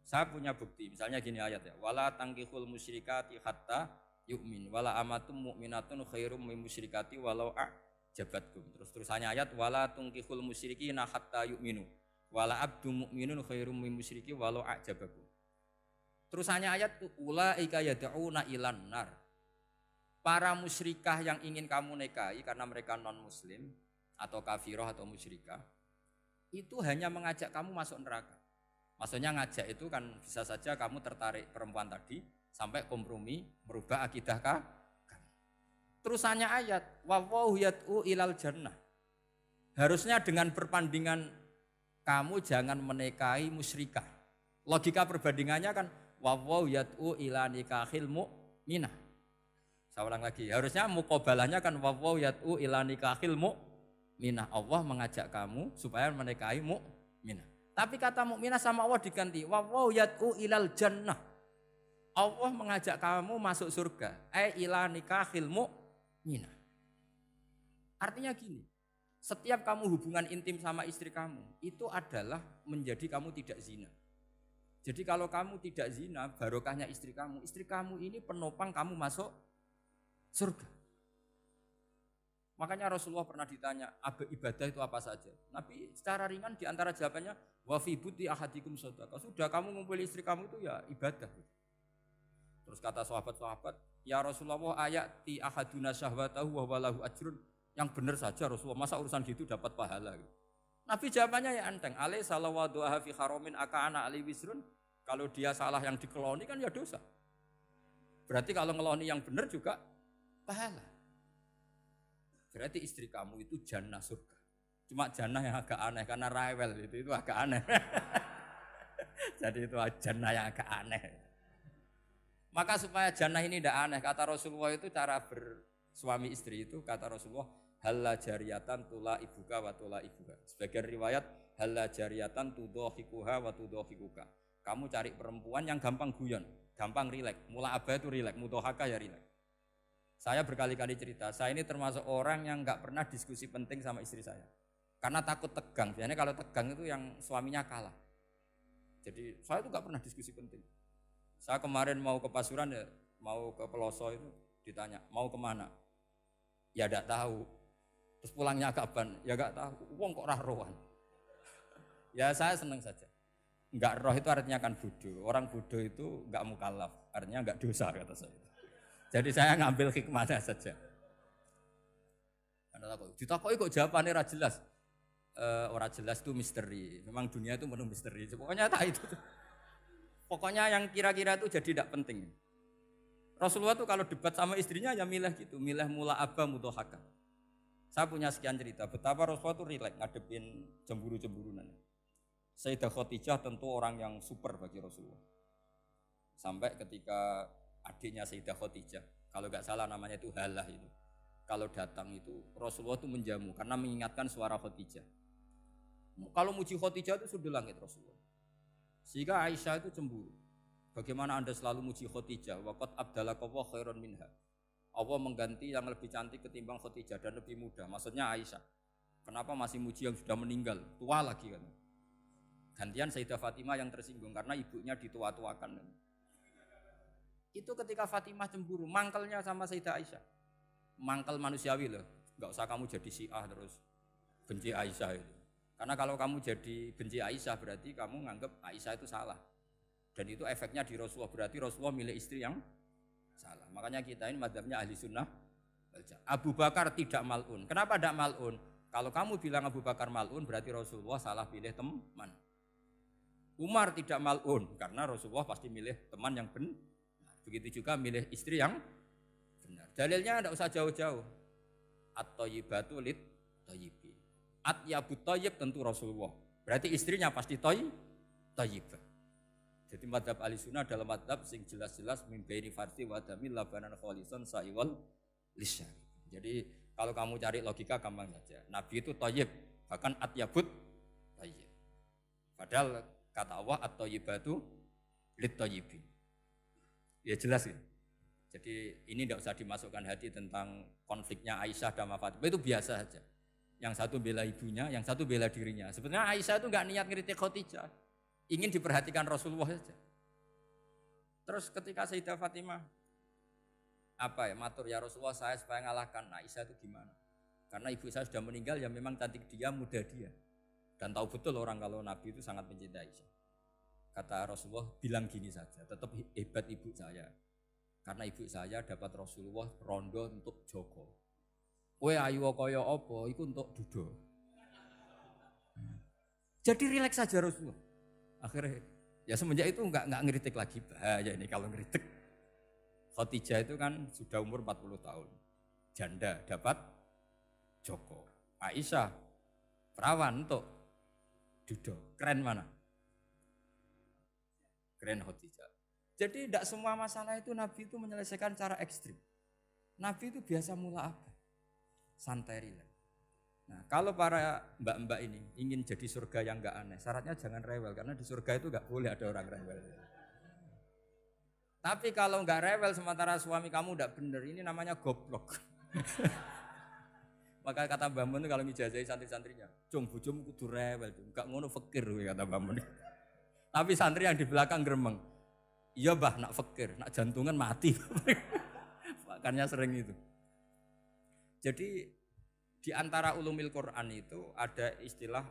Saya punya bukti, misalnya gini ayat ya, wala tangkihul musyrikati hatta yu'min, wala amatum mu'minatun khairum min musyrikati walau a'jabatkum. Terusannya ayat, wala tangkihul musyrikina hatta yu'minu. Wala abdu mu'minun khairum min musyriki walau a'jabakum. Terusannya ayat ulaika yad'una ilan nar. Para musyrikah yang ingin kamu nikahi karena mereka non muslim atau kafirah atau musyrikah itu hanya mengajak kamu masuk neraka. Maksudnya ngajak itu kan bisa saja kamu tertarik perempuan tadi sampai kompromi merubah akidah kamu. Terusannya ayat wallahu yad'u ilal jannah. Harusnya dengan perbandingan kamu jangan menikahi musyrikah. Logika perbandingannya kan wallahu yad'u ila nikahil mu'minah. Saya ulang lagi, harusnya muqabalahnya kan wallahu yad'u ila nikahil mu'minah. Allah mengajak kamu supaya menikahi mu'minah. Tapi kata mu'minah sama Allah diganti wallahu yad'u ilal jannah. Allah mengajak kamu masuk surga. Ila nikahil mu'minah. Artinya gini, setiap kamu hubungan intim sama istri kamu, itu adalah menjadi kamu tidak zina. Jadi kalau kamu tidak zina, barokahnya istri kamu ini penopang kamu masuk surga. Makanya Rasulullah pernah ditanya, ibadah itu apa saja? Nabi secara ringan diantara jawabannya, wa fi buti ahadikum shadaqah. Sudah kamu ngumpul istri kamu itu ya ibadah. Terus kata sahabat-sahabat, ya Rasulullah ayati ahaduna syahwatahu wa walahu ajrun. Yang benar saja Rasulullah, masa urusan gitu dapat pahala. Nabi jawabannya ya enteng, alaih salawadu fi haromin aka'ana ali wisrun. Kalau dia salah yang dikeloni kan ya dosa. Berarti kalau ngeloni yang benar juga pahala. Berarti istri kamu itu jannah surga. Cuma jannah yang agak aneh karena rewel itu agak aneh. Jadi itu jannah yang agak aneh. Maka supaya jannah ini tidak aneh, kata Rasulullah itu cara bersuami istri itu, kata Rasulullah, halla jariyatan tula ibuka wa tula ibuka. Sebagian riwayat halla jariyatan tudhahikuha wa tudhahikuka. Kamu cari perempuan yang gampang guyon, gampang rileks. Mula abah itu rileks, mudhahaka ya rileks. Saya berkali-kali cerita, saya ini termasuk orang yang enggak pernah diskusi penting sama istri saya. Karena takut tegang. Biasanya kalau tegang itu yang suaminya kalah. Jadi saya itu enggak pernah diskusi penting. Saya kemarin mau ke Pasuruan ya, mau ke Peloso itu ditanya, mau kemana? Ya enggak tahu. Terus pulangnya kapan? Ya enggak tahu. Wong kok rohan. Ya saya senang saja. Enggak roh itu artinya kan bodoh. Orang bodoh itu enggak mukallaf, artinya enggak dosa kata saya. Jadi saya ngambil hikmahnya saja. Ditakoki kok jawabannya ora jelas. Ora jelas itu misteri. Memang dunia itu penuh misteri. Pokoknya tak itu. Pokoknya yang kira-kira itu jadi tidak penting. Rasulullah tuh kalau debat sama istrinya ya milih gitu, milih mula abba mudhahaka. Saya punya sekian cerita betapa Rasulullah tuh rileks ngadepin cemburu-cemburunan. Sayyidah Khadijah tentu orang yang super bagi Rasulullah. Sampai ketika adiknya Sayyidah Khadijah, kalau nggak salah namanya itu Halah itu. Kalau datang itu Rasulullah tuh menjamu karena mengingatkan suara Khadijah. Kalau muji Khadijah itu sudah langit Rasulullah. Sehingga Aisyah itu cemburu. Bagaimana Anda selalu muji Khadijah? Waqad abdalakallahu khairan minha. Allah mengganti yang lebih cantik ketimbang Khadijah dan lebih muda. Maksudnya Aisyah. Kenapa masih muji yang sudah meninggal? Tua lagi kan. Gantian Sayyidah Fatimah yang tersinggung karena ibunya ditua-tuakan. Itu ketika Fatimah cemburu, mangkelnya sama Sayyidah Aisyah. Mangkel manusiawi loh. Enggak usah kamu jadi Syiah terus benci Aisyah itu. Karena kalau kamu jadi benci Aisyah berarti kamu nganggap Aisyah itu salah. Dan itu efeknya di Rasulullah, berarti Rasulullah milih istri yang salah. Makanya kita ini madzhabnya ahli sunnah. Abu Bakar tidak mal'un. Kenapa tidak mal'un? Kalau kamu bilang Abu Bakar mal'un berarti Rasulullah salah pilih teman. Umar tidak mal'un karena Rasulullah pasti milih teman yang benar. Begitu juga milih istri yang benar. Dalilnya tidak usah jauh-jauh. At-thayyibatu lit-thayyibi. At-yabut thayyib tentu Rasulullah. Berarti istrinya pasti thayyibah. Jadi madhab ahli sunnah adalah madhab sing jelas-jelas min baini farsi wa damil labanan khalisan sa'iwal lisyari. Jadi kalau kamu cari logika gampang saja. Nabi itu thayyib, bahkan atyabut thayyib. Padahal kata Allah at-thayyibatu lit-thayyibin. Ya jelas ya. Jadi ini tidak usah dimasukkan hati tentang konfliknya Aisyah dan Fatimah. Itu biasa saja. Yang satu bela ibunya, yang satu bela dirinya. Sebenarnya Aisyah itu enggak niat ngeritik Khadijah. Ingin diperhatikan Rasulullah saja. Terus ketika Sayyidah Fatimah matur ya Rasulullah saya supaya ngalahkan Aisyah itu gimana? Karena ibu saya sudah meninggal ya memang cantik dia, muda dia. Dan tahu betul orang kalau Nabi itu sangat mencintai Aisyah. Kata Rasulullah bilang gini saja, tetap hebat ibu saya. Karena ibu saya dapat Rasulullah rondo untuk Joko. Kowe ayu kaya apa iku untuk dudo. Jadi rileks saja Rasulullah. Akhirnya ya semenjak itu enggak ngeritik lagi, bahaya ini kalau ngeritik. Khadijah itu kan sudah umur 40 tahun. Janda dapat Joko. Aisyah perawan untuk dudo. Keren mana? Keren Khadijah. Jadi tidak semua masalah itu Nabi itu menyelesaikan cara ekstrim. Nabi itu biasa mula apa? Santai rileks. Nah, kalau para mbak-mbak ini ingin jadi surga yang enggak aneh, syaratnya jangan rewel karena di surga itu enggak boleh ada orang rewel. Tapi kalau enggak rewel sementara suami kamu enggak benar, ini namanya goblok. Maka kata Mbah Mun kalau ngijazahi santri-santrinya, "Cung bojomu kudu rewel, enggak ngono fakir," kata Mbah Mun. Tapi santri yang di belakang gremeng, "Iya, Mbah, nak fakir, nak jantungan mati." Makanya sering itu. Jadi di antara ulumil Quran itu ada istilah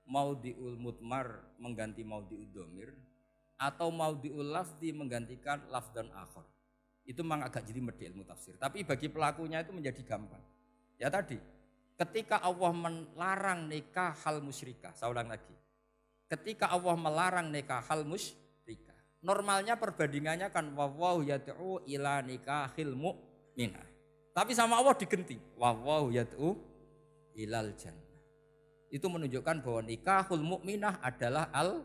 maudhi'ul mudmar mengganti maudhi'ud dhamir atau maudhi'ul lafzi menggantikan lafdzan akhar. Itu memang agak jadi medhi ilmu tafsir, tapi bagi pelakunya itu menjadi gampang. Ya tadi, ketika Allah melarang nikah hal musyrikah, saya ulang lagi. Ketika Allah melarang nikah hal musyrikah, normalnya perbandingannya kan wallahu yad'u ila nikahil mu'minah. Tapi sama Allah digenti, wallahu yad'u ilal jannah. Itu menunjukkan bahwa nikahul mukminah adalah al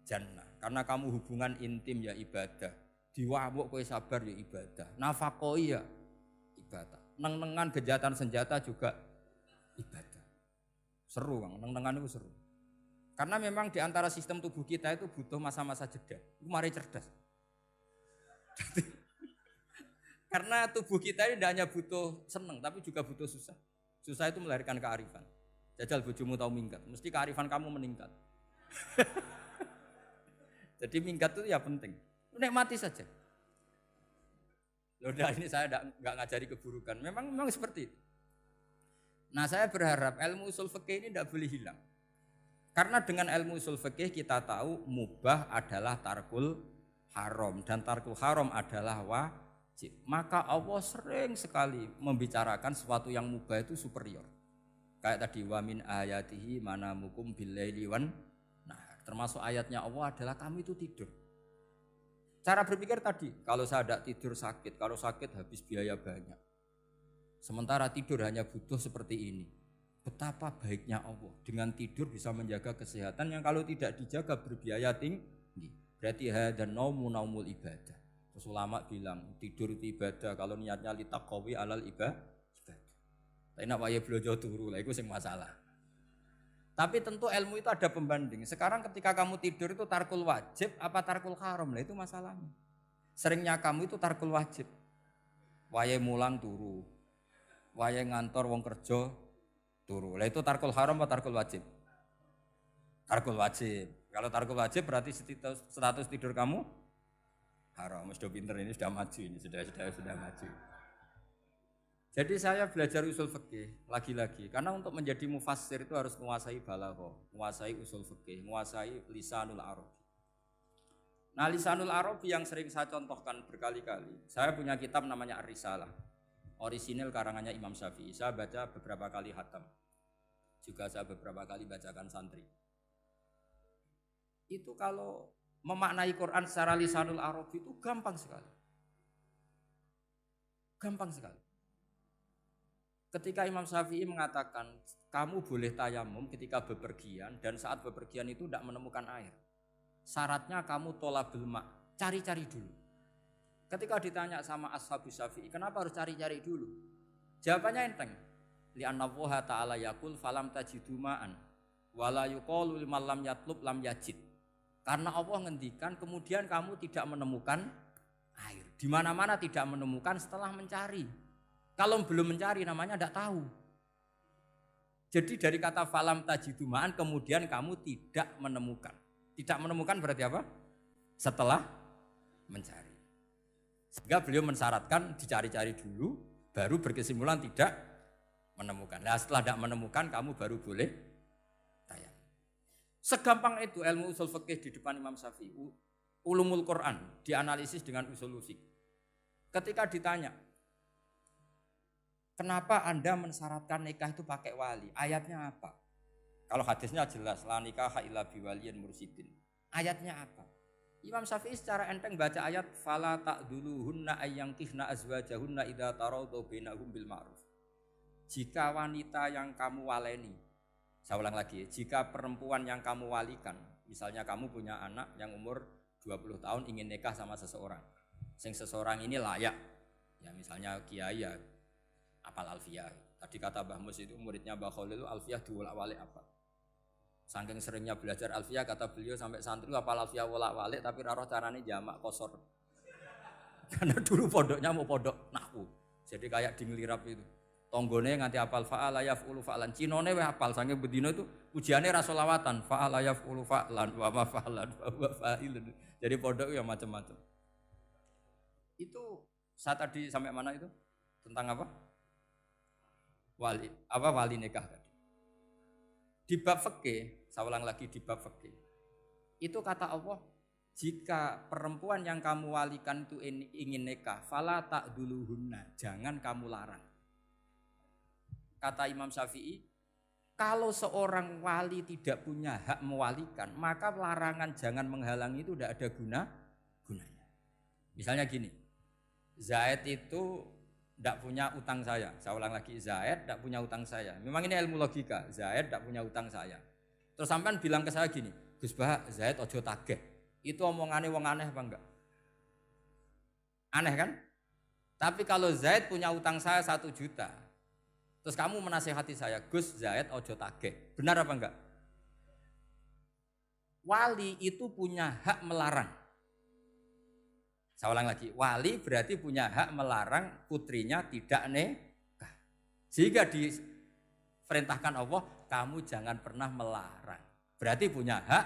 jannah. Karena kamu hubungan intim ya ibadah. Diwamuk kowe sabar ya ibadah. Nafakoi ya ibadah. Neng-nengan kejahatan senjata juga ibadah. Seru Kang, neng-nengan itu seru. Karena memang di antara sistem tubuh kita itu butuh masa-masa jeda. Itu mari cerdas. Karena tubuh kita ini tidak hanya butuh seneng, tapi juga butuh susah. Susah itu melahirkan kearifan. Jajal bojomu tahu minggat, mesti kearifan kamu meningkat. Jadi minggat itu ya penting. Nikmati saja. Udah ini saya enggak ngajari keburukan. Memang seperti itu. Nah saya berharap ilmu usul fikih ini tidak boleh hilang. Karena dengan ilmu usul fikih kita tahu mubah adalah tarkul haram dan tarkul haram adalah wajib. Maka Allah sering sekali membicarakan sesuatu yang mubah itu superior. Kayak tadi wa min ayatihi manamukum billaili wan nahar. Termasuk ayatnya Allah adalah kamu itu tidur. Cara berpikir tadi, kalau saya tidak tidur sakit, kalau sakit habis biaya banyak. Sementara tidur hanya butuh seperti ini. Betapa baiknya Allah dengan tidur bisa menjaga kesehatan yang kalau tidak dijaga berbiaya tinggi. Berarti hadan naumu naumul ibadah. Terus ulama bilang tidur itu ibadah kalau niatnya litaqawi alal ibadah. Tapi nak wae blojo turu lah itu sing masalah. Tapi tentu ilmu itu ada pembanding. Sekarang ketika kamu tidur itu tarkul wajib apa tarkul haram lah itu masalahnya. Seringnya kamu itu tarkul wajib. Wae mulang turu. Wae ngantor wong kerja turu. Lah itu tarkul haram apa tarkul wajib? Tarkul wajib. Kalau tarkul wajib berarti status tidur kamu haram. Sudah pinter ini sudah maju ini sudah maju. Jadi saya belajar usul fikih lagi-lagi karena untuk menjadi mufassir itu harus menguasai balaghah, menguasai usul fikih, menguasai lisanul arabi. Nah, lisanul arabi yang sering saya contohkan berkali-kali. Saya punya kitab namanya Ar-Risalah. Orisinil karangannya Imam Syafi'i. Saya baca beberapa kali khatam. Juga saya beberapa kali bacakan santri. Itu kalau memaknai Quran secara lisanul arabi itu gampang sekali. Gampang sekali. Ketika Imam Syafi'i mengatakan kamu boleh tayamum ketika bepergian dan saat bepergian itu tidak menemukan air. Syaratnya kamu tolabul ma', cari-cari dulu. Ketika ditanya sama ashabus Syafi'i, kenapa harus cari-cari dulu? Jawabannya enteng. Li'anna Allah ta'ala yaqul falam tajidu ma'an wala yuqalu liman lam yatlub lam yajid. Karena Allah ngendikan kemudian kamu tidak menemukan air. Di mana-mana tidak menemukan setelah mencari. Kalau belum mencari namanya tidak tahu. Jadi dari kata falam tajidumaan kemudian kamu tidak menemukan. Tidak menemukan berarti apa? Setelah mencari. Sehingga beliau mensyaratkan dicari-cari dulu baru berkesimpulan tidak menemukan. Nah setelah tidak menemukan kamu baru boleh tayang. Segampang itu ilmu usul fikih di depan Imam Syafi'i. Ulumul Quran dianalisis dengan usul fikih. Ketika ditanya kenapa Anda mensyaratkan nikah itu pakai wali? Ayatnya apa? Kalau hadisnya jelas, la nikaha illa biwaliyin mursidin. Ayatnya apa? Imam Syafi'i secara enteng baca ayat fala ta'duluhunna ayyankihna azwajahunna idza taradau bainahum bil ma'ruf. Jika wanita yang kamu waleni, saya ulang lagi, jika perempuan yang kamu walikan, misalnya kamu punya anak yang umur 20 tahun ingin nikah sama seseorang. Sing seseorang ini layak. Ya misalnya kiai ya apal alfiyah. Tadi kata Mbah Mus itu muridnya Mbah Khalil itu alfiyah diwolak-walik apa. Saking seringnya belajar alfiyah kata beliau sampai santri apal alfiyah wolak-walik tapi ora roh carane jamak kosor. Karena dulu pondoknya mau pondok nahwu. Jadi kayak di ngelirap itu. Tonggone nganti apal fa'ala yaf'ulu fa'lan. Cinone weh apal saking bedino itu ujiane ra selawatan fa'ala yaf'ulu fa'lan wa ma fa'lan wa fa'ilun. Jadi pondok ya macam-macam. Itu saya tadi sampai mana itu? Tentang apa? Wali nikah tadi. Di bab fikih, saya ulang lagi di bab fikih. Itu kata Allah, jika perempuan yang kamu walikan itu ingin nikah, fala ta'duluhunna, jangan kamu larang. Kata Imam Syafi'i, kalau seorang wali tidak punya hak mewalikan, maka larangan jangan menghalangi itu tidak ada gunanya. Misalnya gini, Zaid itu tidak punya utang saya ulang lagi, Zaid tidak punya utang saya. Memang ini ilmu logika, Zaid tidak punya utang saya. Terus sampean bilang ke saya gini, Gus Bah, Zaid ojo tageh. Itu omongannya wong aneh apa enggak? Aneh kan? Tapi kalau Zaid punya utang saya 1 juta, terus kamu menasihati saya, Gus Zaid ojo tageh. Benar apa enggak? Wali itu punya hak melarang. Saya ulang lagi, wali berarti punya hak melarang putrinya tidak nikah. Sehingga diperintahkan Allah, kamu jangan pernah melarang. Berarti punya hak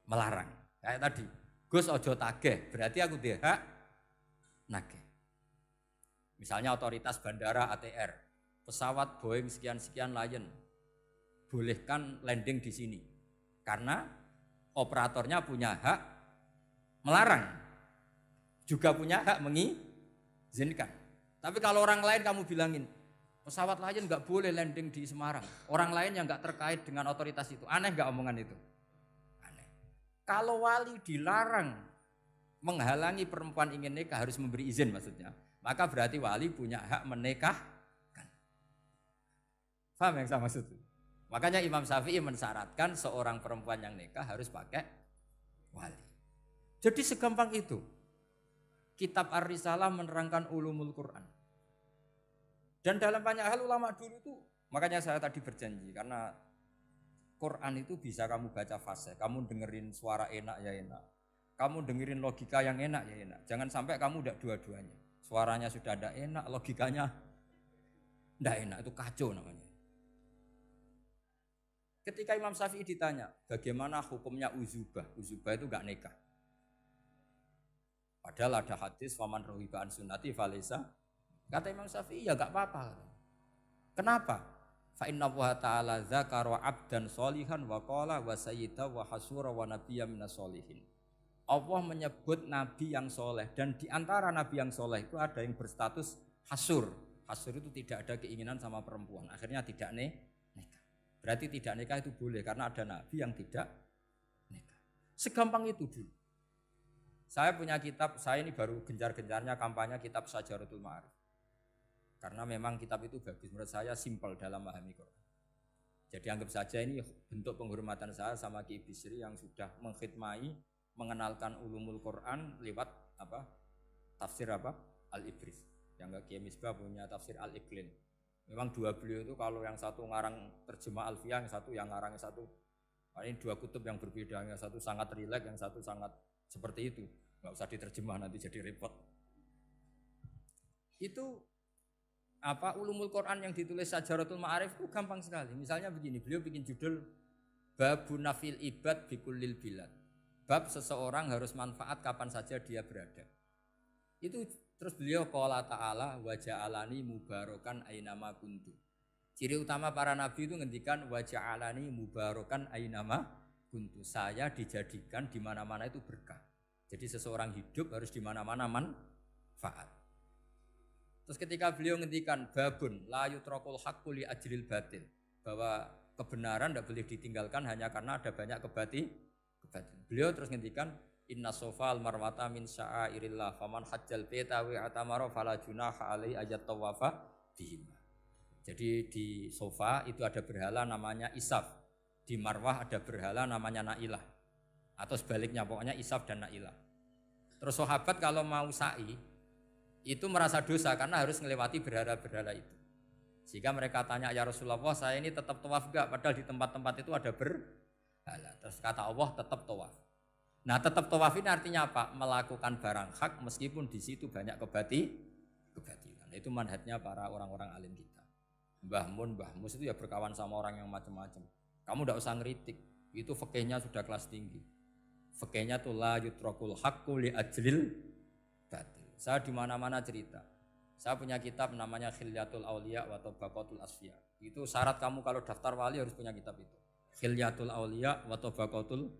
melarang. Kayak tadi, Gus ojo tageh, berarti aku dia hak nageh. Misalnya otoritas bandara ATR, pesawat Boeing sekian-sekian Lion bolehkan landing di sini. Karena operatornya punya hak melarang, juga punya hak mengizinkan. Tapi kalau orang lain kamu bilangin, pesawat Lion nggak boleh landing di Semarang. Orang lain yang nggak terkait dengan otoritas itu, aneh nggak omongan itu? Aneh. Kalau wali dilarang menghalangi perempuan ingin nikah harus memberi izin maksudnya, maka berarti wali punya hak menikahkan. Paham yang saya maksud? Makanya Imam Syafi'i mensyaratkan seorang perempuan yang nikah harus pakai wali. Jadi segampang itu. Kitab Ar-Risalah menerangkan ulumul Quran. Dan dalam banyak hal ulama dulu itu, makanya saya tadi berjanji, karena Quran itu bisa kamu baca fase, kamu dengerin suara enak ya enak, kamu dengerin logika yang enak ya enak. Jangan sampai kamu udah dua-duanya. Suaranya sudah ada enak, logikanya tidak enak, itu kacau namanya. Ketika Imam Syafi'i ditanya, bagaimana hukumnya uzubah? Uzubah itu gak nikah. Padahal ada hadis waman rohiba an sunnati falesa. Kata Imam Syafi'i ya gak apa-apa. Kenapa? Fa inna Allah ta'ala dzakara 'abdan sholihan wa qala wa sayyida wa hasura wa nabiyya minas sholihin. Allah menyebut nabi yang soleh, dan di antara nabi yang soleh itu ada yang berstatus hasur. Hasur itu tidak ada keinginan sama perempuan, akhirnya tidak nikah. Berarti tidak nikah itu boleh karena ada nabi yang tidak nikah. Segampang itu dulu. Saya punya kitab, saya ini baru gencar-gencarnya kampanye kitab Syajaratul Ma'arif. Karena memang kitab itu bagus, menurut saya simpel dalam memahami Quran. Jadi anggap saja ini bentuk penghormatan saya sama Ki Bisri yang sudah mengkhidmai, mengenalkan ulumul Quran lewat tafsir Al-Ibris. Yang Ki Misbah punya tafsir Al-Iqlin. Memang dua beliau itu kalau yang satu ngarang terjemah Alfiyah, yang satu yang ngarang satu. Ini dua kutub yang berbeda, yang satu sangat rileks, yang satu sangat seperti itu. Nggak usah diterjemah nanti jadi repot. Itu ulumul Quran yang ditulis Syajaratul Ma'arif itu gampang sekali. Misalnya begini, beliau bikin judul Babun Nafil Ibad Bikullil Bilad. Bab seseorang harus manfaat kapan saja dia berada. Itu terus beliau qala ta'ala wa ja'alani mubarakan ainama kuntu. Ciri utama para nabi itu ngendikan wa ja'alani mubarakan ainama kuntu. Saya dijadikan di mana-mana itu berkah. Jadi seseorang hidup harus di mana-mana manfaat. Terus ketika beliau ngendikan babun la yutrakul haqqu li ajril batil, bahwa kebenaran tidak boleh ditinggalkan hanya karena ada banyak kebatilan. Beliau terus ngendikan inna sofal marwata min sya'airillah faman hajjal baita wa atamara fala junaha alai ayat tawafa bihim. Jadi di Sofa itu ada berhala namanya Isaf, di Marwah ada berhala namanya Nailah, atau sebaliknya pokoknya Isaf dan Nailah. Terus sahabat kalau mau sa'i itu merasa dosa karena harus melewati berhala-berhala itu. Sehingga mereka tanya, ya Rasulullah, saya ini tetap tawaf enggak? Padahal di tempat-tempat itu ada berhala. Terus kata Allah, tetap tawaf. Nah, tetap tawaf ini artinya apa? Melakukan barang hak meskipun di situ banyak kebatilan. Itu manhajnya para orang-orang alim kita. Mbah Mun, Mbah Mus itu ya berkawan sama orang yang macam-macam. Kamu tidak usah ngeritik. Itu fikihnya sudah kelas tinggi. Fikihnya tuh la yutrakul haqqu li ajlil batil. Saya di mana-mana cerita. Saya punya kitab namanya Khilyatul Auliya wa Tabaqatul Asfiya. Itu syarat kamu kalau daftar wali harus punya kitab itu. Khilyatul Auliya wa Tabaqatul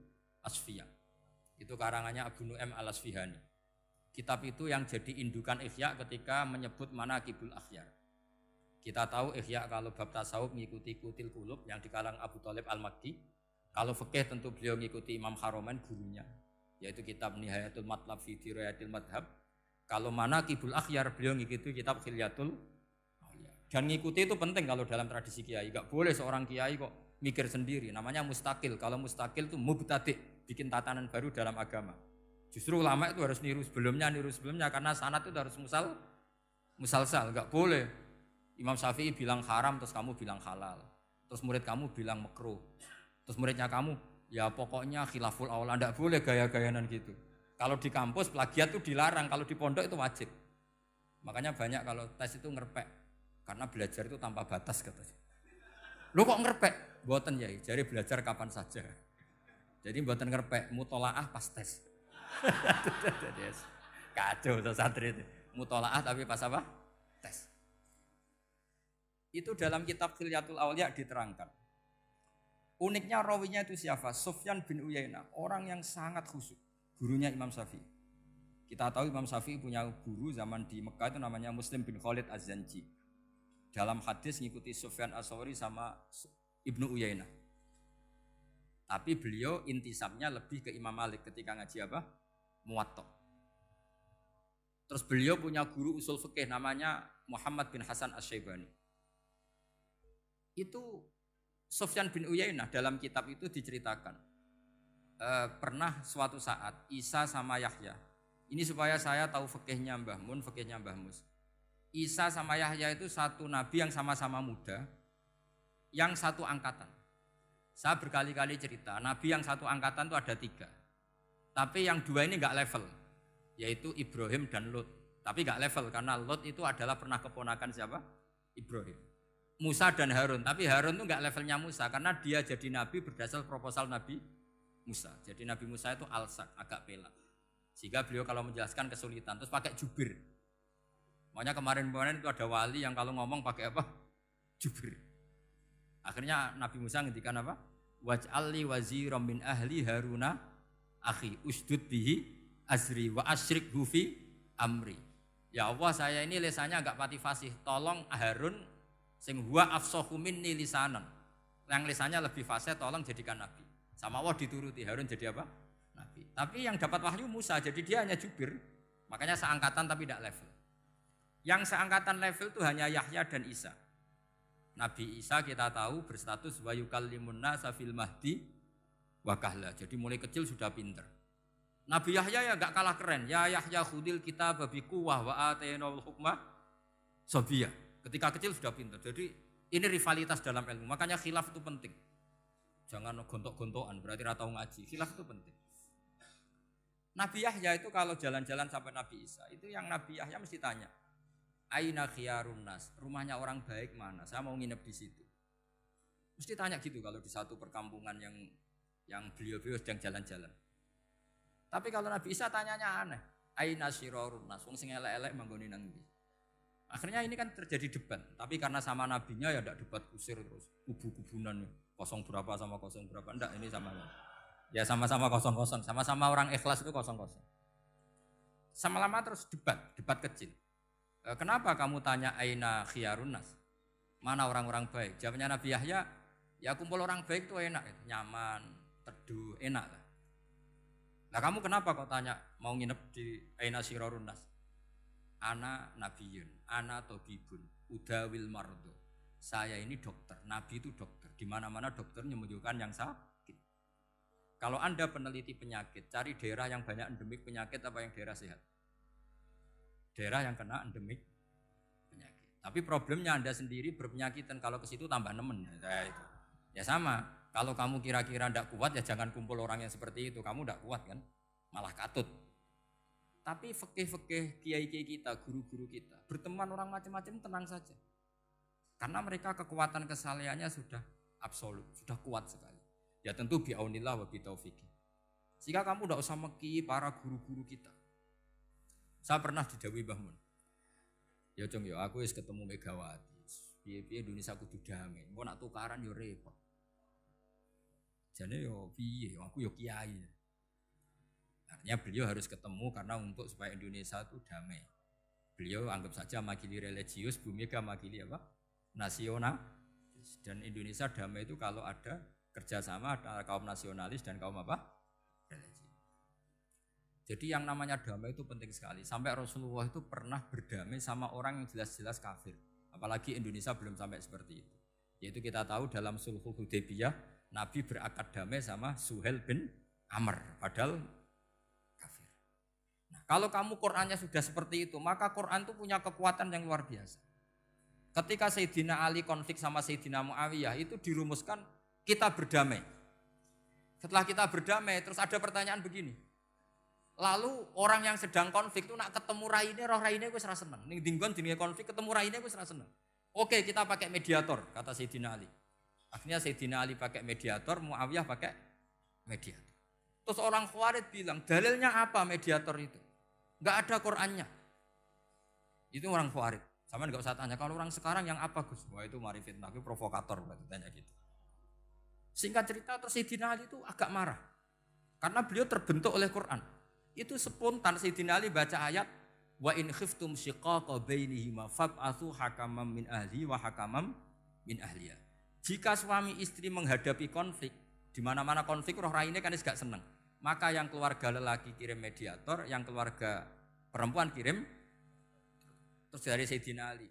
Asfiya. Itu karangannya Abu Nu'aim Al-Asfihani. Kitab itu yang jadi indukan Ihya ketika menyebut manaqibul akhyar. Kita tahu Ihya kalau bab tasawuf mengikuti Kutil Qulub yang dikalang Abu Thalib Al-Makki. Kalau fikih tentu beliau mengikuti Imam Haromen gurunya, yaitu kitab Nihayatul Matlab fi Dirayatil Madhab. Kalau manaqibul akhyar beliau mengikuti kitab Khilyatul Auliya. Dan mengikuti itu penting kalau dalam tradisi kiai. Enggak boleh seorang kiai kok mikir sendiri, namanya mustakil. Kalau mustakil itu mubtadi', bikin tatanan baru dalam agama. Justru ulama itu harus niru sebelumnya karena sanad itu harus musalsal, enggak boleh. Imam Syafi'i bilang haram terus kamu bilang halal. Terus murid kamu bilang makruh. Terus muridnya kamu, ya pokoknya khilaful aula, enggak boleh gaya-gayanan gitu. Kalau di kampus plagiat itu dilarang, kalau di pondok itu wajib. Makanya banyak kalau tes itu ngerpek. Karena belajar itu tanpa batas katanya. Lu kok ngerpek? Mboten ya, jadi belajar kapan saja. Jadi mboten ngerpek, mutolaah pas tes. Kacau tuh santri itu. Mutolaah tapi pas apa? Tes. Itu dalam kitab Khilyatul Awliya diterangkan. Uniknya rawinya itu siapa? Sufyan bin Uyainah, orang yang sangat khusyuk, gurunya Imam Syafi'i. Kita tahu Imam Syafi'i punya guru zaman di Mekah itu namanya Muslim bin Khalid Az-Zanji. Dalam hadis ngikuti Sufyan As-Sawri sama Ibnu Uyainah. Tapi beliau intisabnya lebih ke Imam Malik ketika ngaji apa? Muwatta. Terus beliau punya guru usul fikih namanya Muhammad bin Hasan Asy-Syaibani. Itu Sufyan bin Uyainah dalam kitab itu diceritakan. Pernah suatu saat Isa sama Yahya. Ini supaya saya tahu fikihnya Mbah Mun, fikihnya Mbah Mus. Isa sama Yahya itu satu nabi yang sama-sama muda, yang satu angkatan. Saya berkali-kali cerita, nabi yang satu angkatan itu ada 3. Tapi yang 2 ini enggak level, yaitu Ibrahim dan Lut. Tapi enggak level karena Lut itu adalah pernah keponakan siapa? Ibrahim. Musa dan Harun, tapi Harun itu enggak levelnya Musa karena dia jadi nabi berdasar proposal Nabi Musa. Jadi Nabi Musa itu alsak, agak pelak. Sehingga beliau kalau menjelaskan kesulitan, terus pakai jubir. Makanya kemarin-kemarin itu ada wali yang kalau ngomong pakai apa? Jubir. Akhirnya Nabi Musa ngendikan apa? Waj'alli waziran min ahli Haruna akhi usdud bihi azri wa asyrikhu fi amri. Ya Allah, saya ini lisannya agak pati fasih. Tolong Harun sing huwa afsahu minni lisanan. Yang lisannya lebih fasih tolong jadikan nabi. Sama Allah dituruti, Harun jadi apa? Nabi. Tapi yang dapat wahyu Musa, jadi dia hanya jubir. Makanya seangkatan tapi tidak level. Yang seangkatan level itu hanya Yahya dan Isa. Nabi Isa kita tahu berstatus wa yukallimun nasa fil mahdi wa kahla. Jadi mulai kecil sudah pinter. Nabi Yahya ya enggak kalah keren. Ya Yahya khudil kitab bi quwwah wa atainal hukma sabiyah. Ketika kecil sudah pinter. Jadi ini rivalitas dalam ilmu. Makanya khilaf itu penting. Jangan gontok-gontokan, berarti ora tau ngaji. Khilaf itu penting. Nabi Yahya itu kalau jalan-jalan sampai Nabi Isa, itu yang Nabi Yahya mesti tanya, aina khiyarun nas, rumahnya orang baik mana? Saya mau nginep di situ. Mesti tanya gitu kalau di satu perkampungan yang beliau-beliau sedang jalan-jalan. Tapi kalau Nabi Isa tanyanya aneh, aina syirarun nas, wong sing elek-elek manggone nang ndi? Akhirnya ini kan terjadi debat, tapi karena sama nabinya ya enggak debat kusir terus kubu-kubunan kosong berapa sama kosong berapa, enggak, ini sama. Ya sama-sama kosong-kosong, sama-sama orang ikhlas itu kosong-kosong. Sama lama terus debat kecil. Kenapa kamu tanya aina khiyarun nas? Mana orang-orang baik? Jawabnya Nabi Yahya, ya kumpul orang baik itu enak, nyaman, teduh, enak lah. Nah kamu kenapa kok tanya mau nginep di aina syirarun nas? Ana nabiyun, ana tobibun, udawil mardo. Saya ini dokter, nabi itu dokter. Di mana-mana dokter menyembuhkan yang sakit. Kalau Anda peneliti penyakit, cari daerah yang banyak endemik penyakit apa yang daerah sehat? Daerah yang kena endemik penyakit. Tapi problemnya Anda sendiri berpenyakit dan kalau ke situ tambah nemen. Ya sama, kalau kamu kira-kira tidak kuat ya jangan kumpul orang yang seperti itu. Kamu tidak kuat kan, malah katut. Tapi fikih-fikih kiai-kiai kita, guru-guru kita, berteman orang macam-macam tenang saja. Karena mereka kekuatan kesalehannya sudah absolut, sudah kuat sekali. Ya tentu bi'aunillah wa bitaufiqih. Sehingga kamu tidak usah meki para guru-guru kita. Saya pernah didhawuhi Mbah Mun. Ya Jong, ya aku wis ketemu Megawati. Piye-piye Indonesia kudu damai. Engko nak tukaran yo repot. Jane yo piye, aku yo kiai. Artinya beliau harus ketemu karena untuk supaya Indonesia itu damai. Beliau anggap saja makili religius, Bu Mega makili apa? Nasional. Dan Indonesia damai itu kalau ada kerjasama antara kaum nasionalis dan kaum apa? Religi. Jadi yang namanya damai itu penting sekali. Sampai Rasulullah itu pernah berdamai sama orang yang jelas-jelas kafir. Apalagi Indonesia belum sampai seperti itu. Yaitu kita tahu dalam Sulhul Hudaybiyah, Nabi berakad damai sama Suhail bin Amr. Padahal kalau kamu Qur'annya sudah seperti itu, maka Qur'an itu punya kekuatan yang luar biasa. Ketika Sayyidina Ali konflik sama Sayyidina Muawiyah, itu dirumuskan kita berdamai. Setelah kita berdamai, terus ada pertanyaan begini. Lalu orang yang sedang konflik itu nak ketemu raine, roh raine wis ra seneng. Ning dinggon jenenge konflik ketemu raine wis ra seneng. Oke, kita pakai mediator, kata Sayyidina Ali. Akhirnya Sayyidina Ali pakai mediator, Muawiyah pakai mediator. Terus orang Khawarij bilang, dalilnya apa mediator itu? Enggak ada Qur'annya. Itu orang Khawarij. Sama nggak usah tanya kalau orang sekarang yang apa Gus? Wah itu mari fitnah, itu provokator berarti tanya gitu. Singkat cerita terus Sayyidina Ali itu agak marah. Karena beliau terbentuk oleh Quran. Itu spontan Sayyidina Ali baca ayat wa in khiftum shiqaqa bainihima fab'atsu hakaman min ahli wa hakaman min ahliya. Jika suami istri menghadapi konflik, di mana-mana konflik roh raine kan gak seneng. Maka yang keluarga lelaki kirim mediator, yang keluarga perempuan kirim. Terus dari Sayyidina Ali,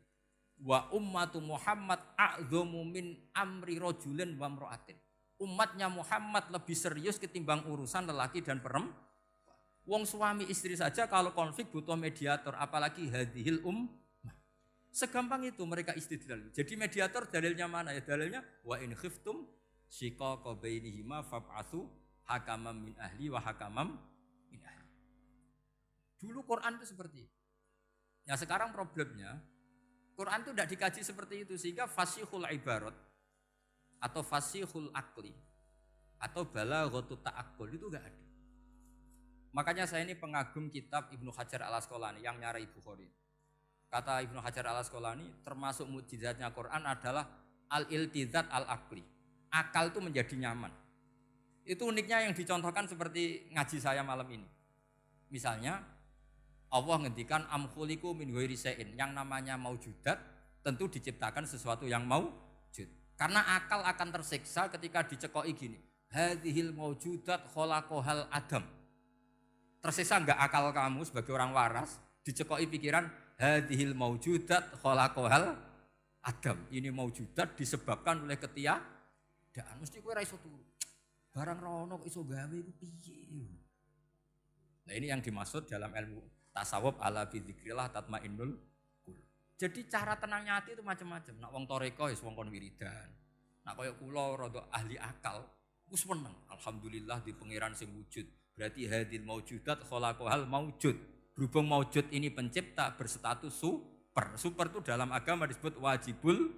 wa ummatu Muhammad a'dhamu min amri rajulin wa imra'atin. Umatnya Muhammad lebih serius ketimbang urusan lelaki dan perempuan. Wong suami istri saja kalau konflik butuh mediator, apalagi hadhil ummah. Segampang itu mereka istidlal. Jadi mediator dalilnya mana ya? Dalilnya wa in khiftum shiqaqa bainihima fab'atsu hakaman min ahli wa hakaman min ahli. Dulu Quran itu seperti itu. Ya sekarang problemnya Quran itu tidak dikaji seperti itu sehingga fasihul ibarat atau fasihul akli atau balaghatut ta'aqqul itu enggak ada. Makanya saya ini pengagum kitab Ibnu Hajar al-Asqalani yang nyarai Bukhari. Kata Ibnu Hajar al-Asqalani termasuk mukjizatnya Quran adalah al-iltizat al-akli. Akal itu menjadi nyaman. Itu uniknya yang dicontohkan seperti ngaji saya malam ini. Misalnya Allah ngendikan am khuliqu min ghairi syai'in, yang namanya maujudat tentu diciptakan sesuatu yang maujud. Karena akal akan tersiksa ketika dicekoki gini. Hadhil maujudat khalaqahal adam. Tersiksa enggak akal kamu sebagai orang waras dicekoki pikiran hadhil maujudat khalaqahal adam. Ini maujudat disebabkan oleh ketiadaan. Mesti kowe ra iso turu. Barang rono kok iso gawe iku piye? Nah ini yang dimaksud dalam ilmu tasawuf ala bi dzikrillah tatmainnul qulub. Jadi cara tenangnya hati itu macam-macam. Nak wong toreko wis wong kon wiridan. Nak kaya kula rada ahli akal, wis meneng. Alhamdulillah di pangeran sing wujud. Berarti hadil maujudat khalaqahal maujud. Berhubung maujud ini pencipta berstatus super. Super itu dalam agama disebut wajibul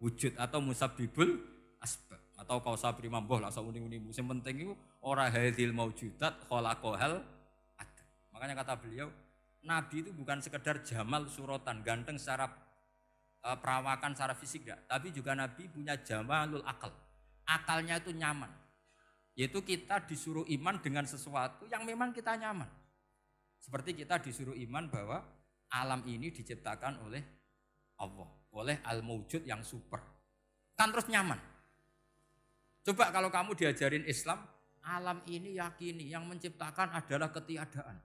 wujud atau musabbibul asbab atau kausa primamboh lah sauni-uni. Sing penting itu ora hadil maujudat khalaqahal adam. Makanya kata beliau Nabi itu bukan sekedar jamal suratan, ganteng secara perawakan, secara fisik enggak. Tapi juga Nabi punya jamalul akal. Akalnya itu nyaman. Yaitu kita disuruh iman dengan sesuatu yang memang kita nyaman. Seperti kita disuruh iman bahwa alam ini diciptakan oleh Allah. Oleh al-mawjud yang super. Kan terus nyaman. Coba kalau kamu diajarin Islam, alam ini yakini yang menciptakan adalah ketiadaan.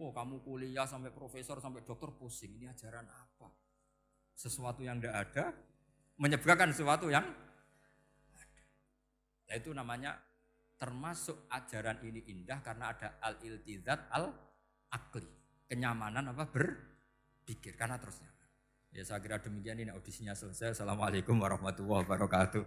Oh kamu kuliah sampai profesor sampai dokter pusing, ini ajaran apa? Sesuatu yang tidak ada menyebabkan sesuatu yang ada. Yaitu namanya termasuk ajaran ini indah karena ada al-iltizat al-akli. Kenyamanan apa? Berpikir karena terus nyaman. Ya saya kira demikian ini audisinya selesai. Assalamualaikum warahmatullahi wabarakatuh.